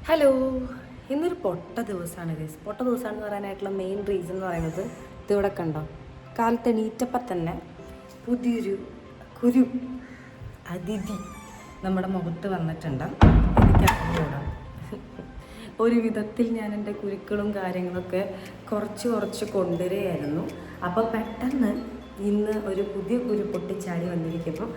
Hello, ഇന്നൊരു പൊട്ട ദിവസമാണ് ഗൈസ്. പൊട്ട ദിവസമാണെന്ന് പറയാനായിട്ടുള്ള മെയിൻ റീസൺ എന്ന് പറയുന്നത് ഇതിവിടെ കണ്ടോ, കാലത്ത് എണീറ്റപ്പം തന്നെ പുതിയൊരു കുരു അതിഥി നമ്മുടെ മുഖത്ത് വന്നിട്ടുണ്ട്. എനിക്കറിഞ്ഞൂടാ. ഒരു വിധത്തിൽ ഞാൻ എൻ്റെ കുരുക്കളും കാര്യങ്ങളൊക്കെ കുറച്ച് കൊണ്ടുവരികയായിരുന്നു. അപ്പോൾ പെട്ടെന്ന് ഇന്ന് ഒരു പുതിയ കുരു പൊട്ടിച്ചാടി വന്നിരിക്കുന്നു.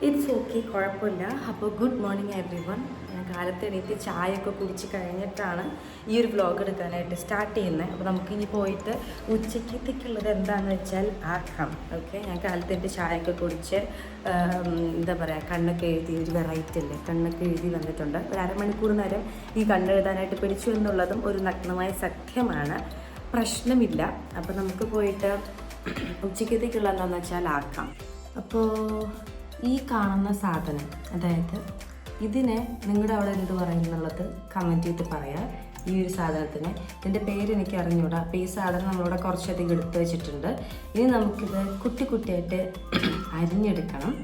ഇറ്റ്സ് ഓക്കെ, കുഴപ്പമില്ല. അപ്പോൾ ഗുഡ് മോർണിംഗ് എവ്രി വൺ. ഞാൻ കാലത്ത് എണീറ്റ് ചായയൊക്കെ കുടിച്ച് കഴിഞ്ഞിട്ടാണ് ഈ ഒരു വ്ലോഗ് എടുക്കാനായിട്ട് സ്റ്റാർട്ട് ചെയ്യുന്നത്. അപ്പോൾ നമുക്കിനി പോയിട്ട് ഉച്ചക്കത്തേക്കുള്ളത് എന്താണെന്ന് വെച്ചാൽ ആക്കാം. ഓക്കെ, ഞാൻ കാലത്ത് എൻ്റെ ചായയൊക്കെ കുടിച്ച് എന്താ പറയുക, കണ്ണൊക്കെ എഴുതി, ഒരു വെറൈറ്റി അല്ലേ, കണ്ണൊക്കെ എഴുതി വന്നിട്ടുണ്ട്. ഒരു അരമണിക്കൂർ നേരം ഈ കണ്ണെഴുതാനായിട്ട് പിടിച്ചു എന്നുള്ളതും ഒരു നഗ്നമായ സത്യമാണ്. പ്രശ്നമില്ല. അപ്പോൾ നമുക്ക് പോയിട്ട് ഉച്ചക്കത്തേക്കുള്ള എന്താണെന്ന് വെച്ചാൽ ആക്കാം. അപ്പോൾ ഈ കാണുന്ന സാധനം, അതായത് ഇതിനെ നിങ്ങളുടെ അവിടെ എന്ത് പറയുന്നുള്ളത് കമൻറ്റ് ചെയ്തിട്ട് പറയാം. ഈ ഒരു സാധനത്തിന് ഇതിൻ്റെ പേര് എനിക്ക് അറിഞ്ഞൂടാ. അപ്പോൾ ഈ സാധനം നമ്മളിവിടെ കുറച്ചധികം എടുത്ത് വെച്ചിട്ടുണ്ട്. ഇനി നമുക്കിത് കുട്ടിയായിട്ട് അരിഞ്ഞെടുക്കണം.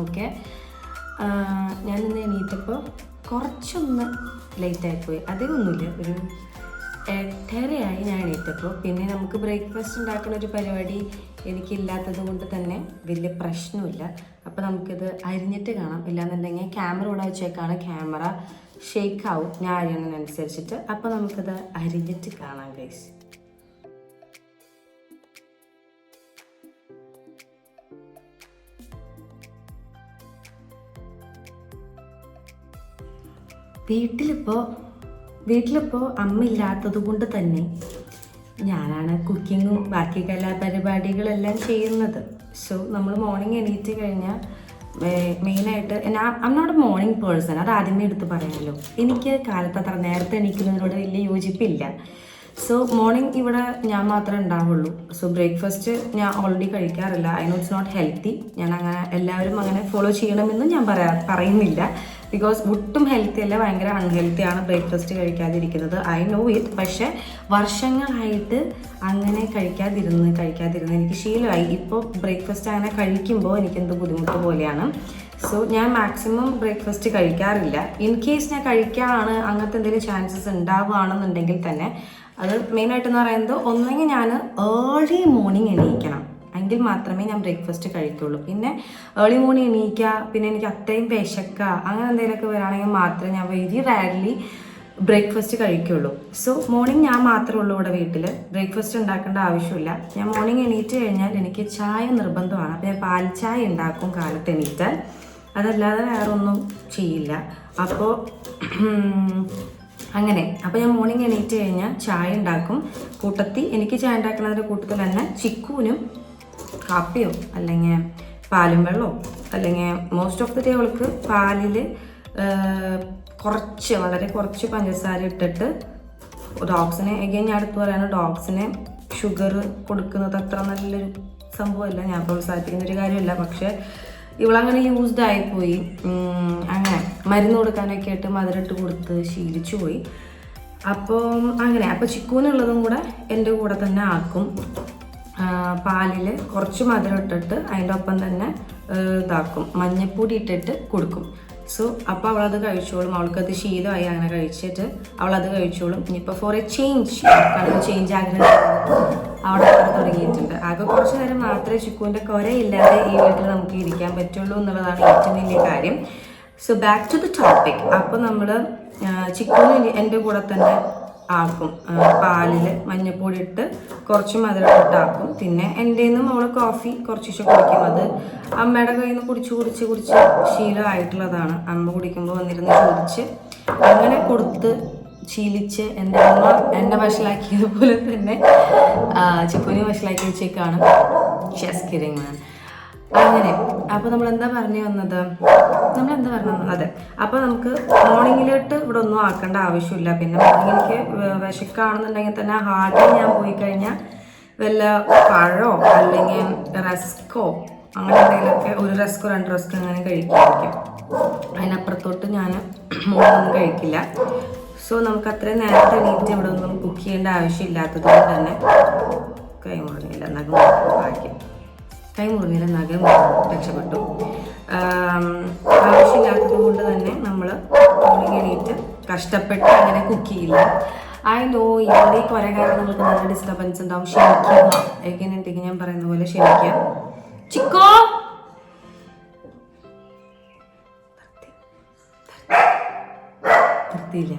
ഓക്കെ, ഞാനിന്ന് എണീറ്റപ്പോൾ കുറച്ചൊന്ന് ലേറ്റായിപ്പോയി. അധികമൊന്നുമില്ല, ഒരു 8:30 ഞാൻ എണീറ്റപ്പോൾ. പിന്നെ നമുക്ക് ബ്രേക്ക്ഫാസ്റ്റ് ഉണ്ടാക്കുന്ന ഒരു പരിപാടി എനിക്കില്ലാത്തത് കൊണ്ട് തന്നെ വലിയ പ്രശ്നമില്ല. അപ്പോൾ നമുക്കിത് അരിഞ്ഞിട്ട് കാണാം. ഇല്ലാന്നുണ്ടെങ്കിൽ ക്യാമറ ഇവിടെ വെച്ചേക്കാണ്, ക്യാമറ ഷേക്ക് ആവും ഞാൻ അരിയുന്നതിനനുസരിച്ചിട്ട്. അപ്പോൾ നമുക്കിത് അരിഞ്ഞിട്ട് കാണാം ഗൈസ്. വീട്ടിലിപ്പോൾ അമ്മ ഇല്ലാത്തത് കൊണ്ട് തന്നെ ഞാനാണ് കുക്കിങ്ങും ബാക്കി കലാപരിപാടികളെല്ലാം ചെയ്യുന്നത്. സോ നമ്മൾ മോർണിംഗ് എണീറ്റ് കഴിഞ്ഞാൽ മെയിനായിട്ട് I'm not a morning person. അത് ആദ്യമേ എടുത്ത് പറയാമല്ലോ. എനിക്ക് കാലത്ത് അത്ര നേരത്തെ എണീക്കുന്നതിനോട് വലിയ യോജിപ്പില്ല. സോ മോർണിംഗ് ഇവിടെ ഞാൻ മാത്രമേ ഉണ്ടാവുള്ളൂ. സോ ബ്രേക്ക്ഫാസ്റ്റ് ഞാൻ ഓൾറെഡി കഴിക്കാറില്ല. I know it's not healthy. ഞാൻ അങ്ങനെ എല്ലാവരും അങ്ങനെ ഫോളോ ചെയ്യണമെന്ന് ഞാൻ പറയുന്നില്ല. ബിക്കോസ് ഒട്ടും ഹെൽത്തി അല്ല, ഭയങ്കര അൺഹെൽത്തിയാണ് ബ്രേക്ക്ഫാസ്റ്റ് കഴിക്കാതിരിക്കുന്നത്. I know it. പക്ഷേ വർഷങ്ങളായിട്ട് അങ്ങനെ കഴിക്കാതിരുന്ന് എനിക്ക് ശീലമായി. ഇപ്പോൾ ബ്രേക്ക്ഫാസ്റ്റ് അങ്ങനെ കഴിക്കുമ്പോൾ എനിക്കെന്തോ ബുദ്ധിമുട്ട് പോലെയാണ്. സോ ഞാൻ മാക്സിമം ബ്രേക്ക്ഫാസ്റ്റ് കഴിക്കാറില്ല. ഇൻ കേസ് ഞാൻ കഴിക്കാനാണ് അങ്ങനത്തെ എന്തെങ്കിലും ചാൻസസ് ഉണ്ടാവുകയാണെന്നുണ്ടെങ്കിൽ തന്നെ അത് മെയിനായിട്ടെന്ന് പറയുന്നത് ഒന്നെങ്കിൽ ഞാൻ ഏർലി മോർണിംഗ് എണീക്കണം, എങ്കിൽ മാത്രമേ ഞാൻ ബ്രേക്ക്ഫാസ്റ്റ് കഴിക്കുള്ളൂ. പിന്നെ ഏർലി മോർണിംഗ് എണീക്കുക, പിന്നെ എനിക്ക് അത്രയും വിശക്കുക, അങ്ങനെ എന്തെങ്കിലുമൊക്കെ വരികയാണെങ്കിൽ മാത്രമേ ഞാൻ വെരി റയർലി ബ്രേക്ക്ഫാസ്റ്റ് കഴിക്കുള്ളൂ. സോ മോർണിംഗ് ഞാൻ മാത്രമേ ഉള്ളൂ ഇവിടെ വീട്ടിൽ. ബ്രേക്ക്ഫാസ്റ്റ് ഉണ്ടാക്കേണ്ട ആവശ്യമില്ല. ഞാൻ മോർണിംഗ് എണീറ്റ് കഴിഞ്ഞാൽ എനിക്ക് ചായ നിർബന്ധമാണ്. അപ്പോൾ ഞാൻ പാൽ ചായ ഉണ്ടാക്കും കാലത്ത് എണീറ്റാൽ. അതല്ലാതെ വേറെ ഒന്നും ചെയ്യില്ല. അപ്പോൾ അങ്ങനെ ഞാൻ മോർണിംഗ് എണീറ്റ് കഴിഞ്ഞാൽ ചായ ഉണ്ടാക്കും. കൂട്ടത്തിൽ എനിക്ക് ചായ ഉണ്ടാക്കുന്നതിൻ്റെ കൂട്ടത്തിൽ തന്നെ ചിക്കുവിനും കാപ്പിയോ അല്ലെങ്കിൽ പാലും വെള്ളമോ, അല്ലെങ്കിൽ മോസ്റ്റ് ഓഫ് ദി ഡേ അവൾക്ക് പാലിൽ വളരെ കുറച്ച് പഞ്ചസാര ഇട്ടിട്ട്, ഡോഗ്സിനെ എഗെയിൻ ഞാൻ അടുത്ത് പറയാണ്, ഡോഗ്സിനെ ഷുഗർ കൊടുക്കുന്നത് അത്ര നല്ലൊരു സംഭവമല്ല, ഞാൻ പ്രോത്സാഹിപ്പിക്കുന്ന ഒരു കാര്യമല്ല. പക്ഷേ ഇവളങ്ങനെ യൂസ്ഡ് ആയിപ്പോയി. അങ്ങനെ മരുന്ന് കൊടുക്കാനൊക്കെ ആയിട്ട് മധുരമിട്ട് കൊടുത്ത് ശീലിച്ചു പോയി. അപ്പോൾ ചിക്കുവിനുള്ളതും കൂടെ എൻ്റെ കൂടെ തന്നെ ആക്കും. പാലിൽ കുറച്ച് മധുരം ഇട്ടിട്ട് അതിൻ്റെ ഒപ്പം തന്നെ മഞ്ഞപ്പൊടി ഇട്ടിട്ട് കൊടുക്കും. സോ അപ്പോൾ അവളത് കഴിച്ചോളും. അവൾക്കത് ശീലമായി അങ്ങനെ കഴിച്ചിട്ട് അവളത് കഴിച്ചോളും. ഇനിയിപ്പോൾ ഫോർ എ ചേഞ്ച് ആഗ്രഹം അവിടെ തുടങ്ങിയിട്ടുണ്ട്. ആകെ കുറച്ച് നേരം മാത്രമേ ചിക്കുവിൻ്റെ കുരയില്ലാതെ ഈ വീട്ടിൽ നമുക്ക് ഇരിക്കാൻ പറ്റുള്ളൂ എന്നുള്ളതാണ് ഏറ്റവും വലിയ കാര്യം. So back to the topic. അപ്പോൾ നമ്മൾ ചിക്കുവിന് എൻ്റെ കൂടെ തന്നെ ആക്കും. പാലിൽ മഞ്ഞപ്പൊടി ഇട്ട് കുറച്ച് മധുരം ഇട്ടാക്കും. പിന്നെ എൻ്റെ നിന്നും അവൾ കോഫി കുറച്ച് കുടിക്കും. അത് അമ്മയുടെ കയ്യിൽ നിന്ന് കുടിച്ച് ശീലമായിട്ടുള്ളതാണ്. അമ്മ കുടിക്കുമ്പോൾ വന്നിരുന്ന് ചോദിച്ച് അങ്ങനെ കൊടുത്ത് ശീലിച്ച് എൻ്റെ അമ്മ എന്നെ വഷളാക്കിയതുപോലെ തന്നെ ചിക്കുവിനെ വഷളാക്കി വെച്ചേക്കാണ്. അങ്ങനെ അപ്പോൾ നമ്മളെന്താ പറഞ്ഞു വന്നത്? അതെ. അപ്പോൾ നമുക്ക് മോർണിംഗിലോട്ട് ഇവിടെ ഒന്നും ആക്കേണ്ട ആവശ്യമില്ല. പിന്നെ മോർണിംഗ് എനിക്ക് വിശക്കാണെന്നുണ്ടെങ്കിൽ തന്നെ ഹാർഡിൽ ഞാൻ പോയി കഴിഞ്ഞാൽ വല്ല പഴമോ അല്ലെങ്കിൽ റസ്കോ അങ്ങനെ എന്തെങ്കിലുമൊക്കെ, ഒരു റസ്കോ 2 റസ്കോ അങ്ങനെ കഴിക്കാതിരിക്കും. അതിനപ്പുറത്തോട്ട് ഞാൻ മോർണിംഗ് കഴിക്കില്ല. സോ നമുക്ക് അത്രയും നേരത്തെ എണീറ്റ് ഇവിടെ ഒന്നും കുക്ക് ചെയ്യേണ്ട ആവശ്യമില്ലാത്തത് കൊണ്ട് തന്നെ കൈ മുറിഞ്ഞില്ല, നഖം രക്ഷപ്പെട്ടു. ആവശ്യമില്ലാത്തത് കൊണ്ട് തന്നെ നമ്മൾ മോർണിംഗ് എണീറ്റ് കഷ്ടപ്പെട്ട് അങ്ങനെ കുക്ക് ചെയ്യില്ല. ഐ നോ ഇവിടെ കുറേ കാര്യം നിങ്ങൾക്ക് നല്ല ഡിസ്റ്റർബൻസ് ഉണ്ടാവും, ക്ഷമിക്കുക. എങ്ങനെയുണ്ടെങ്കിൽ ഞാൻ പറയുന്ന പോലെ ക്ഷമിക്കുക. ചിക്കോ നിർത്തിയില്ല.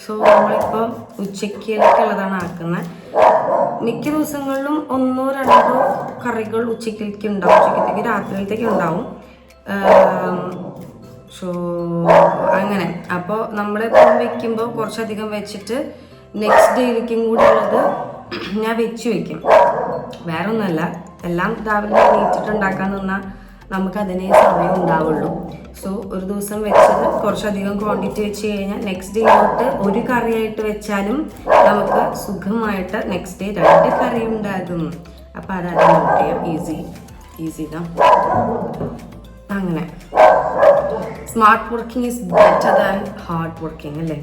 സോ നമ്മളിപ്പോൾ ഉച്ചയ്ക്കുള്ളതാണ് ആക്കുന്നത്. മിക്ക ദിവസങ്ങളിലും 1-2 കറികൾ ഉച്ചയ്ക്ക് ഉണ്ടാവും, ഉച്ചയ്ക്കത്തേക്ക് രാത്രിയിലത്തേക്ക് ഉണ്ടാവും. സോ അങ്ങനെ അപ്പോൾ നമ്മളിപ്പോൾ വെക്കുമ്പോൾ കുറച്ചധികം വെച്ചിട്ട് നെക്സ്റ്റ് ഡേയിലേക്കും കൂടി ഉള്ളത് ഞാൻ വെക്കും. വേറെ ഒന്നുമല്ല, എല്ലാം രാവിലെ എണീറ്റിട്ട് ഉണ്ടാക്കാൻ നിന്നാൽ നമുക്ക് അതിനേ സമയം ഉണ്ടാവുള്ളൂ. സോ ഒരു ദിവസം വെച്ചത് കുറച്ചധികം ക്വാണ്ടിറ്റി വെച്ച് കഴിഞ്ഞാൽ നെക്സ്റ്റ് ഡേയിലോട്ട് ഒരു കറിയായിട്ട് വെച്ചാലും നമുക്ക് സുഖമായിട്ട് നെക്സ്റ്റ് ഡേ 2 കറി ഉണ്ടാകും. അപ്പം അതായത് നോട്ട് ചെയ്യാം. ഈസി ഇതാ. അങ്ങനെ smart working is better than hard working അല്ലേ?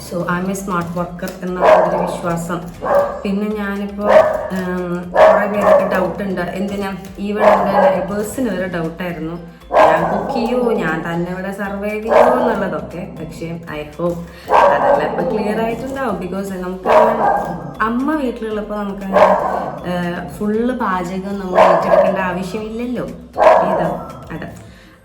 So I am a smart worker എന്നാണ് എൻ്റെ ഒരു വിശ്വാസം. പിന്നെ ഞാനിപ്പോൾ കുറേ പേരൊക്കെ ഡൗട്ട് ഉണ്ട്, എന്തിനാ ഈവൻ എൻ്റെ നൈബേഴ്സിന് വരെ ഡൗട്ടായിരുന്നു ഞാൻ കുക്ക് ചെയ്യുമോ, ഞാൻ തന്നെ ഇവിടെ സർവൈവ് ചെയ്യുമോ എന്നുള്ളതൊക്കെ. പക്ഷേ ഐ ഹോപ്പ് അതെല്ലാം ഇപ്പം ക്ലിയർ ആയിട്ടുണ്ടാവും. ബിക്കോസ് നമുക്ക് അമ്മ വീട്ടിലുള്ളപ്പോൾ നമുക്കങ്ങനെ ഫുള്ള് പാചകം നമ്മൾ ഏറ്റെടുക്കേണ്ട ആവശ്യമില്ലല്ലോ. ഇതാ അതെ.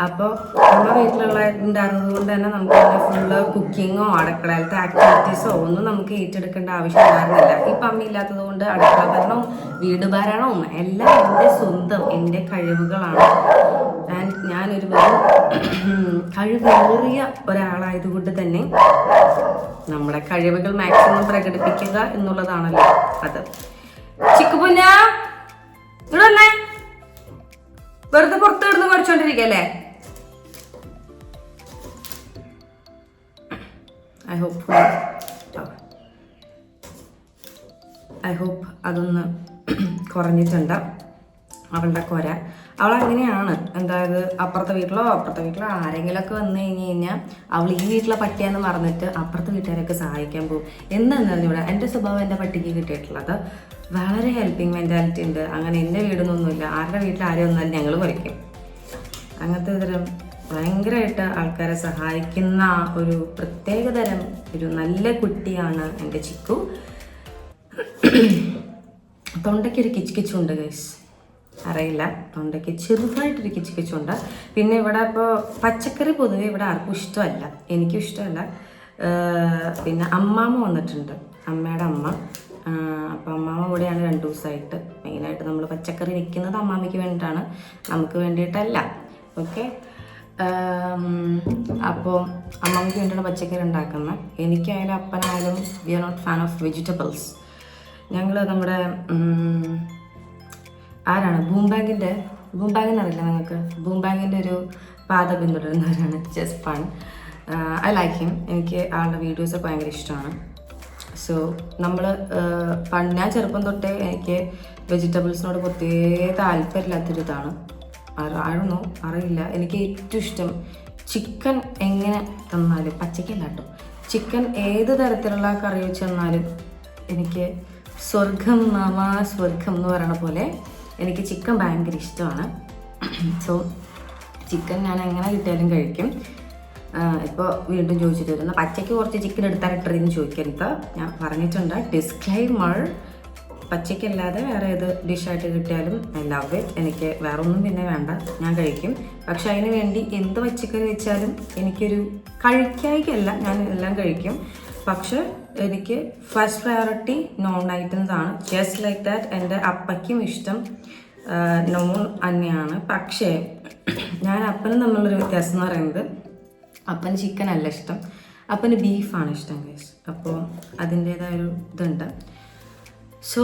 അപ്പോൾ അമ്മ വീട്ടിലുണ്ടായിരുന്നത് കൊണ്ട് തന്നെ നമുക്കങ്ങനെ ഫുള്ള് കുക്കിങ്ങോ അടുക്കളയിലത്തെ ആക്ടിവിറ്റീസോ ഒന്നും നമുക്ക് ഏറ്റെടുക്കേണ്ട ആവശ്യം ഉണ്ടായിരുന്നില്ല. ഇപ്പം അമ്മ ഇല്ലാത്തത് കൊണ്ട് അടുക്കള ഭരണവും വീട് ഭരണവും എല്ലാം എൻ്റെ സ്വന്തം, എൻ്റെ കഴിവുകളാണ്. ആൻഡ് ഞാനൊരു കഴിവേറിയ ഒരാളായതുകൊണ്ട് തന്നെ നമ്മുടെ കഴിവുകൾ മാക്സിമം പ്രകടിപ്പിക്കുക എന്നുള്ളതാണല്ലോ അത്. ചിക്കുപുന്ന ഇവിടെ വന്നേ, വെറുതെ പുറത്ത് കിടന്ന് കുറച്ചോണ്ടിരിക്കല്ലേ? ഐ ഹോപ്പ് അതൊന്ന് കുറഞ്ഞിട്ടുണ്ട് അവളുടെ കൊര. അവളങ്ങനെയാണ്, അതായത് അപ്പുറത്തെ വീട്ടിലോ ആരെങ്കിലുമൊക്കെ വന്നു കഴിഞ്ഞ് കഴിഞ്ഞാൽ അവൾ ഈ വീട്ടിലെ പട്ടിയാന്ന് പറഞ്ഞിട്ട് അപ്പുറത്തെ വീട്ടുകാരൊക്കെ സഹായിക്കാൻ പോകും. എന്താണെന്ന് ഇവിടെ എൻ്റെ സ്വഭാവം എൻ്റെ പട്ടിക്ക് കിട്ടിയിട്ടുള്ളത് വളരെ ഹെൽപ്പിംഗ് മെൻറ്റാലിറ്റി ഉണ്ട്. അങ്ങനെ എൻ്റെ വീടൊന്നുമില്ല, ആരുടെ വീട്ടിൽ ആരും വന്നാലും ഞങ്ങൾ കുറയ്ക്കും. അങ്ങനത്തെ തരം ഭയങ്കരമായിട്ട് ആൾക്കാരെ സഹായിക്കുന്ന ഒരു പ്രത്യേകതരം ഒരു നല്ല കുട്ടിയാണ് എൻ്റെ ചിക്കു. തൊണ്ടയ്ക്കൊരു കിച്ചുണ്ട് ഗൈസ്, അറിയില്ല, തൊണ്ടയ്ക്ക് ചെറുതായിട്ടൊരു കിച്ചുണ്ട്. പിന്നെ ഇവിടെ ഇപ്പോൾ പച്ചക്കറി പൊതുവെ ഇവിടെ ആർക്കും ഇഷ്ടമല്ല, എനിക്കും ഇഷ്ടമല്ല. പിന്നെ അമ്മാമ്മ വന്നിട്ടുണ്ട്, അമ്മയുടെ അമ്മ. അപ്പോൾ അമ്മാമ്മ കൂടെയാണ് 2 ദിവസമായിട്ട്. മെയിനായിട്ട് നമ്മൾ പച്ചക്കറി വെക്കുന്നത് അമ്മാമ്മയ്ക്ക് വേണ്ടിയിട്ടാണ്, നമുക്ക് വേണ്ടിയിട്ടല്ല. ഓക്കെ, അപ്പോൾ അമ്മാമ്മയ്ക്ക് വേണ്ടിയാണ് പച്ചക്കറി ഉണ്ടാക്കുന്നത്. എനിക്കായാലും അപ്പനായാലും we are not fan of vegetables. ഞങ്ങൾ നമ്മുടെ ആരാണ് ബൂംബാഗ് എന്നറിയില്ല നിങ്ങൾക്ക്? ബൂംബാഗിൻ്റെ ഒരു പാത പിന്തുടരുന്നവരാണ് ജസ്പാൻ. I like him. എനിക്ക് ആളുടെ വീഡിയോസൊക്കെ ഭയങ്കര ഇഷ്ടമാണ്. സോ നമ്മൾ ഞാൻ ചെറുപ്പം തൊട്ടേ എനിക്ക് വെജിറ്റബിൾസിനോട് പൊതുവേ താല്പര്യമില്ലാത്തൊരിതാണ്. അറിയില്ല, എനിക്ക് ഏറ്റവും ഇഷ്ടം ചിക്കൻ എങ്ങനെ തന്നാലും, പച്ചക്കല്ല കേട്ടോ, ചിക്കൻ ഏത് തരത്തിലുള്ള കറി വെച്ച് തന്നാലും എനിക്ക് സ്വർഗം എന്ന് പറയണ പോലെ എനിക്ക് ചിക്കൻ ഭയങ്കര ഇഷ്ടമാണ്. സോ ചിക്കൻ ഞാൻ എങ്ങനെ കിട്ടിയാലും കഴിക്കും. ഇപ്പോൾ വീണ്ടും ചോദിച്ചിട്ട് വരുന്ന പച്ചയ്ക്ക് കുറച്ച് ചിക്കൻ എടുത്താൽ ഇട്ടറിയെന്ന് ചോദിക്കരുത്. ഞാൻ പറഞ്ഞിട്ടുണ്ട്, ഡിസ്ക്ലൈമർ, പച്ചയ്ക്കല്ലാതെ വേറെ ഏത് ഡിഷായിട്ട് കിട്ടിയാലും ഐ ലവ് ഇറ്റ്. എനിക്ക് വേറെ ഒന്നും പിന്നെ വേണ്ട, ഞാൻ കഴിക്കും. പക്ഷെ അതിന് വേണ്ടി എന്ത് പച്ചക്കറി വെച്ചാലും എനിക്കൊരു കഴിക്കായിക്കല്ല, ഞാൻ എല്ലാം കഴിക്കും. പക്ഷെ എനിക്ക് ഫസ്റ്റ് പ്രയോറിറ്റി നോൺ ഐറ്റംസ് ആണ്. ജസ്റ്റ് ലൈക്ക് ദാറ്റ് എൻ്റെ അപ്പയ്ക്കും ഇഷ്ടം നോൺ തന്നെയാണ്. പക്ഷേ ഞാൻ അപ്പനും തമ്മിലൊരു വ്യത്യാസം എന്ന് പറയുന്നത്, അപ്പന് ചിക്കൻ അല്ല ഇഷ്ടം, അപ്പന് ബീഫാണ് ഇഷ്ടം ഗൈസ്. അപ്പോൾ അതിൻ്റേതായൊരു ഇതുണ്ട്. സോ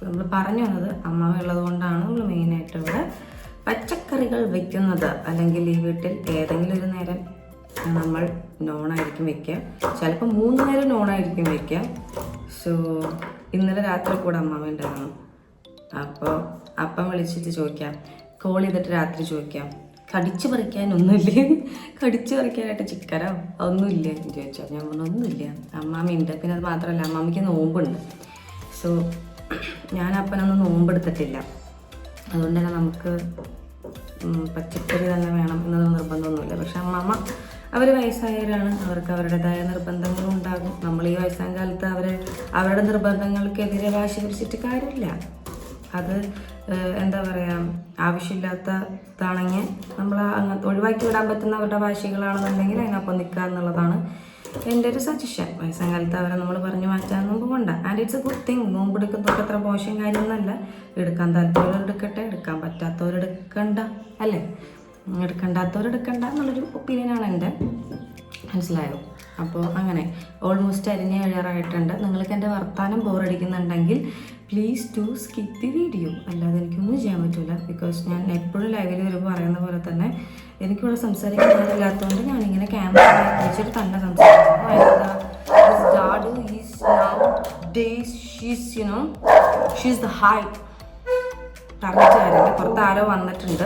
നമ്മൾ പറഞ്ഞു വന്നത് അമ്മാവ ഉള്ളത് കൊണ്ടാണ് നമ്മൾ മെയിനായിട്ട് ഇവിടെ പച്ചക്കറികൾ വെക്കുന്നത്. അല്ലെങ്കിൽ ഈ വീട്ടിൽ ഏതെങ്കിലും ഒരു നേരം നമ്മൾ നോണായിരിക്കും വെക്കുക, ചിലപ്പോൾ 3 നേരം നോണായിരിക്കും വെക്കുക. സോ ഇന്നലെ രാത്രി കൂടെ അമ്മാവ ഉണ്ടായിരുന്നു. അപ്പോൾ അപ്പം വിളിച്ചിട്ട് ചോദിക്കാം, കോൾ ചെയ്തിട്ട് രാത്രി ചോദിക്കാം, കടിച്ചു പറിക്കാനൊന്നുമില്ലേ, കടിച്ചു പറിക്കാനായിട്ട് ചിക്കനോ ഒന്നുമില്ലേ എന്ന് ചോദിച്ചാൽ ഞാൻ പറഞ്ഞു ഒന്നുമില്ല, അമ്മാമ്മയുണ്ട്. പിന്നെ അത് മാത്രമല്ല അമ്മാമ്മയ്ക്ക് നോമ്പുണ്ട്. സോ ഞാൻ അപ്പനൊന്നും നോമ്പെടുത്തിട്ടില്ല, അതുകൊണ്ട് തന്നെ നമുക്ക് പച്ചക്കറി തന്നെ വേണം എന്നത് നിർബന്ധമൊന്നുമില്ല. പക്ഷെ അമ്മമ്മ അവർ വയസ്സായവരാണ്, അവർക്ക് അവരുടേതായ നിർബന്ധങ്ങളും ഉണ്ടാകും. നമ്മൾ ഈ വയസ്സാം കാലത്ത് അവരുടെ നിർബന്ധങ്ങൾക്കെതിരെ വാശി പിടിച്ചിട്ട് കാര്യമില്ല. അത് എന്താ പറയുക, ആവശ്യമില്ലാത്തതാണെങ്കിൽ നമ്മൾ അങ്ങനത്തെ ഒഴിവാക്കി വിടാൻ പറ്റുന്ന അവരുടെ വാശികളാണെന്നുണ്ടെങ്കിൽ അതിനൊപ്പം നിൽക്കുക എന്നുള്ളതാണ് എൻ്റെ ഒരു സജഷൻ. വയസ്സാം കാലത്ത് അവരെ നമ്മൾ പറഞ്ഞു മാറ്റാനൊന്നും പോകണ്ട. And it's A good thing. നോമ്പ് എടുക്കുന്നതൊക്കെ അത്ര മോശം കാര്യമൊന്നുമല്ല. എടുക്കാൻ താല്പര്യമുള്ളവരെടുക്കട്ടെ, എടുക്കാൻ പറ്റാത്തവരെടുക്കണ്ട, അല്ലേ? എടുക്കണ്ടാത്തവരെടുക്കണ്ട എന്നുള്ളൊരു ഒപ്പീനിയനാണ് എൻ്റെ. മനസ്സിലായോ? അപ്പോൾ അങ്ങനെ ഓൾമോസ്റ്റ് അരിഞ്ഞ് കഴിയാറായിട്ടുണ്ട്. നിങ്ങൾക്ക് എൻ്റെ വർത്താനം ബോറടിക്കുന്നുണ്ടെങ്കിൽ please to skip the video. അല്ലാതെ എനിക്കൊന്നും ചെയ്യാൻ പറ്റില്ല. ബിക്കോസ് ഞാൻ എപ്പോഴും ലൈവിൽ വരുമ്പോൾ പറയുന്ന പോലെ തന്നെ എനിക്കിവിടെ സംസാരിക്കാൻ നേരമില്ലാത്തതുകൊണ്ട് ഞാനിങ്ങനെ ക്യാമറ വെച്ചിട്ട് തന്നെ സംസാരിക്കുന്നു. പറഞ്ഞിട്ട് കാര്യമില്ല. പുറത്ത് ആരോ വന്നിട്ടുണ്ട്,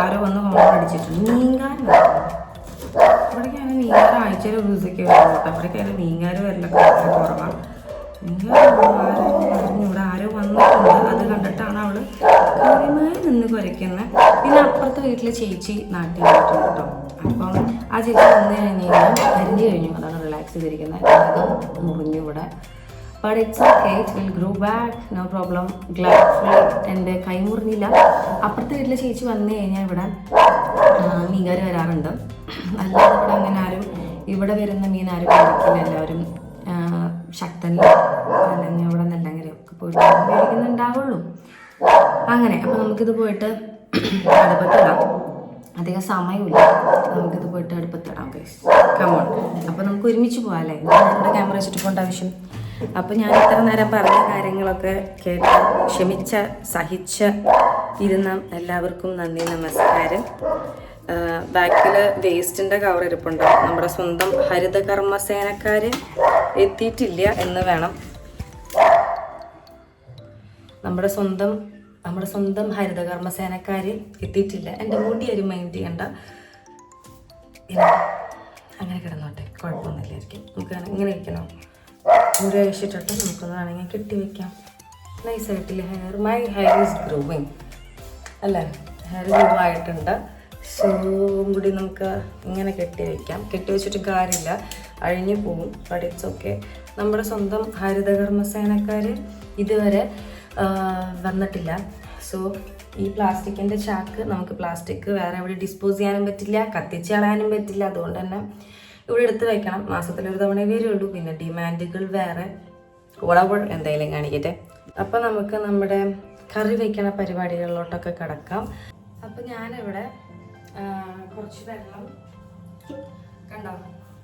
ആരോ വന്ന് ഹോം അടിച്ചിട്ടുണ്ട്. നീങ്ങാൻ ഇവിടേക്കാണ് നീങ്ങാറ് ആഴ്ചയിൽ ഒരു ദിവസമൊക്കെ വരുന്നത് കേട്ടോ. ഇവിടേക്കാണ് നീങ്ങാറ് വരലൊക്കെ കുറവാണ്. ഇവിടെ ആരോ വന്നിട്ടുണ്ട്. അത് കണ്ടിട്ടാണ് അവള് കാര്യമായി നിന്ന് കുരയ്ക്കുന്നത്. പിന്നെ അപ്പുറത്തെ വീട്ടിലെ ചേച്ചി നാട്ടിൽ വന്നിട്ടുണ്ട് കേട്ടോ. അപ്പം ആ ചേച്ചി വന്നു കഴിഞ്ഞാൽ അരിഞ്ഞു കഴിഞ്ഞു. അതാണ് റിലാക്സ് ചെയ്തിരിക്കുന്നത്. അത് മുറിഞ്ഞു ഇവിടെ. But it's okay, it will grow back, no problem. Gladfully എൻ്റെ കൈ മുറിഞ്ഞില്ല. അപ്പുറത്തെ വീട്ടിലെ ചേച്ചി വന്നു കഴിഞ്ഞാൽ ഇവിടെ മീൻകാർ വരാറുണ്ട്. അല്ലാതെ ഇവിടെ അങ്ങനെ ആരും ഇവിടെ വരുന്ന മീൻ ആരും കഴിക്കില്ല. എല്ലാവരും ശക്തനിൽ അല്ലെങ്കിൽ ഇവിടെ നെല്ലങ്ങരയോ ഒക്കെ പോയിട്ട് മേടിക്കുന്നുണ്ടാവുള്ളൂ. അങ്ങനെ അപ്പോൾ നമുക്കിത് പോയിട്ട് അടുപ്പത്തിടാം. അധികം സമയമില്ല, നമുക്കിത് പോയിട്ട് അടുപ്പത്തിടാം ഗൈസ്. കമോൺ. അപ്പോൾ നമുക്ക് ഒരുമിച്ച് പോകാം അല്ലേ? നമ്മുടെ ക്യാമറ വെച്ചിട്ട് പോകേണ്ട ആവശ്യം. അപ്പോൾ ഞാൻ ഇത്ര നേരം പറഞ്ഞ കാര്യങ്ങളൊക്കെ കേട്ട് ക്ഷമിച്ച സഹിച്ച് ഇരുന്ന എല്ലാവർക്കും നന്ദി, നമസ്കാരം. ബാക്കിൽ വേസ്റ്റിൻ്റെ കവർ ഇരിപ്പുണ്ട്. നമ്മുടെ സ്വന്തം ഹരിതകർമ്മസേനക്കാർ എത്തിയിട്ടില്ല എന്ന് വേണം. നമ്മുടെ സ്വന്തം ഹരിതകർമ്മസേനക്കാർ എത്തിയിട്ടില്ല. എൻ്റെ മുടി ഒരു മൈൻഡ് ചെയ്യണ്ട, അങ്ങനെ കിടന്നോട്ടെ, കുഴപ്പമൊന്നുമില്ലായിരിക്കും. നമുക്ക് ഇങ്ങനെ ഇരിക്കണം. മുടി അഴിച്ചിട്ടിട്ട് നമുക്കൊന്ന് വേണമെങ്കിൽ കെട്ടി വയ്ക്കാം. നൈസായിട്ടില്ല hair. My hair is growing അല്ലേ? ഹെയർ ഗ്രോ ആയിട്ടുണ്ട്. സോ മുടി നമുക്ക് ഇങ്ങനെ കെട്ടി വയ്ക്കാം. കെട്ടി വെച്ചിട്ട് കാര്യമില്ല, അഴിഞ്ഞു പോകും. But it's okay. നമ്മുടെ സ്വന്തം ഹരിതകർമ്മസേനക്കാർ ഇതുവരെ വന്നിട്ടില്ല. സോ ഈ പ്ലാസ്റ്റിക്കിൻ്റെ ചാക്ക് നമുക്ക് പ്ലാസ്റ്റിക് വേറെ എവിടെ ഡിസ്പോസ് ചെയ്യാനും പറ്റില്ല, കത്തിച്ച് കളയാനും പറ്റില്ല. അതുകൊണ്ട് തന്നെ ഇവിടെ എടുത്ത് വയ്ക്കണം. മാസത്തിലൊരു തവണ വരുള്ളൂ. പിന്നെ ഡിമാൻഡുകൾ വേറെ ഉളവൾ എന്തായാലും കാണിക്കട്ടെ. അപ്പോൾ നമുക്ക് നമ്മുടെ കറി വയ്ക്കണ പരിപാടികളിലോട്ടൊക്കെ കിടക്കാം. അപ്പോൾ ഞാനിവിടെ കുറച്ച് വെള്ളം കണ്ടോ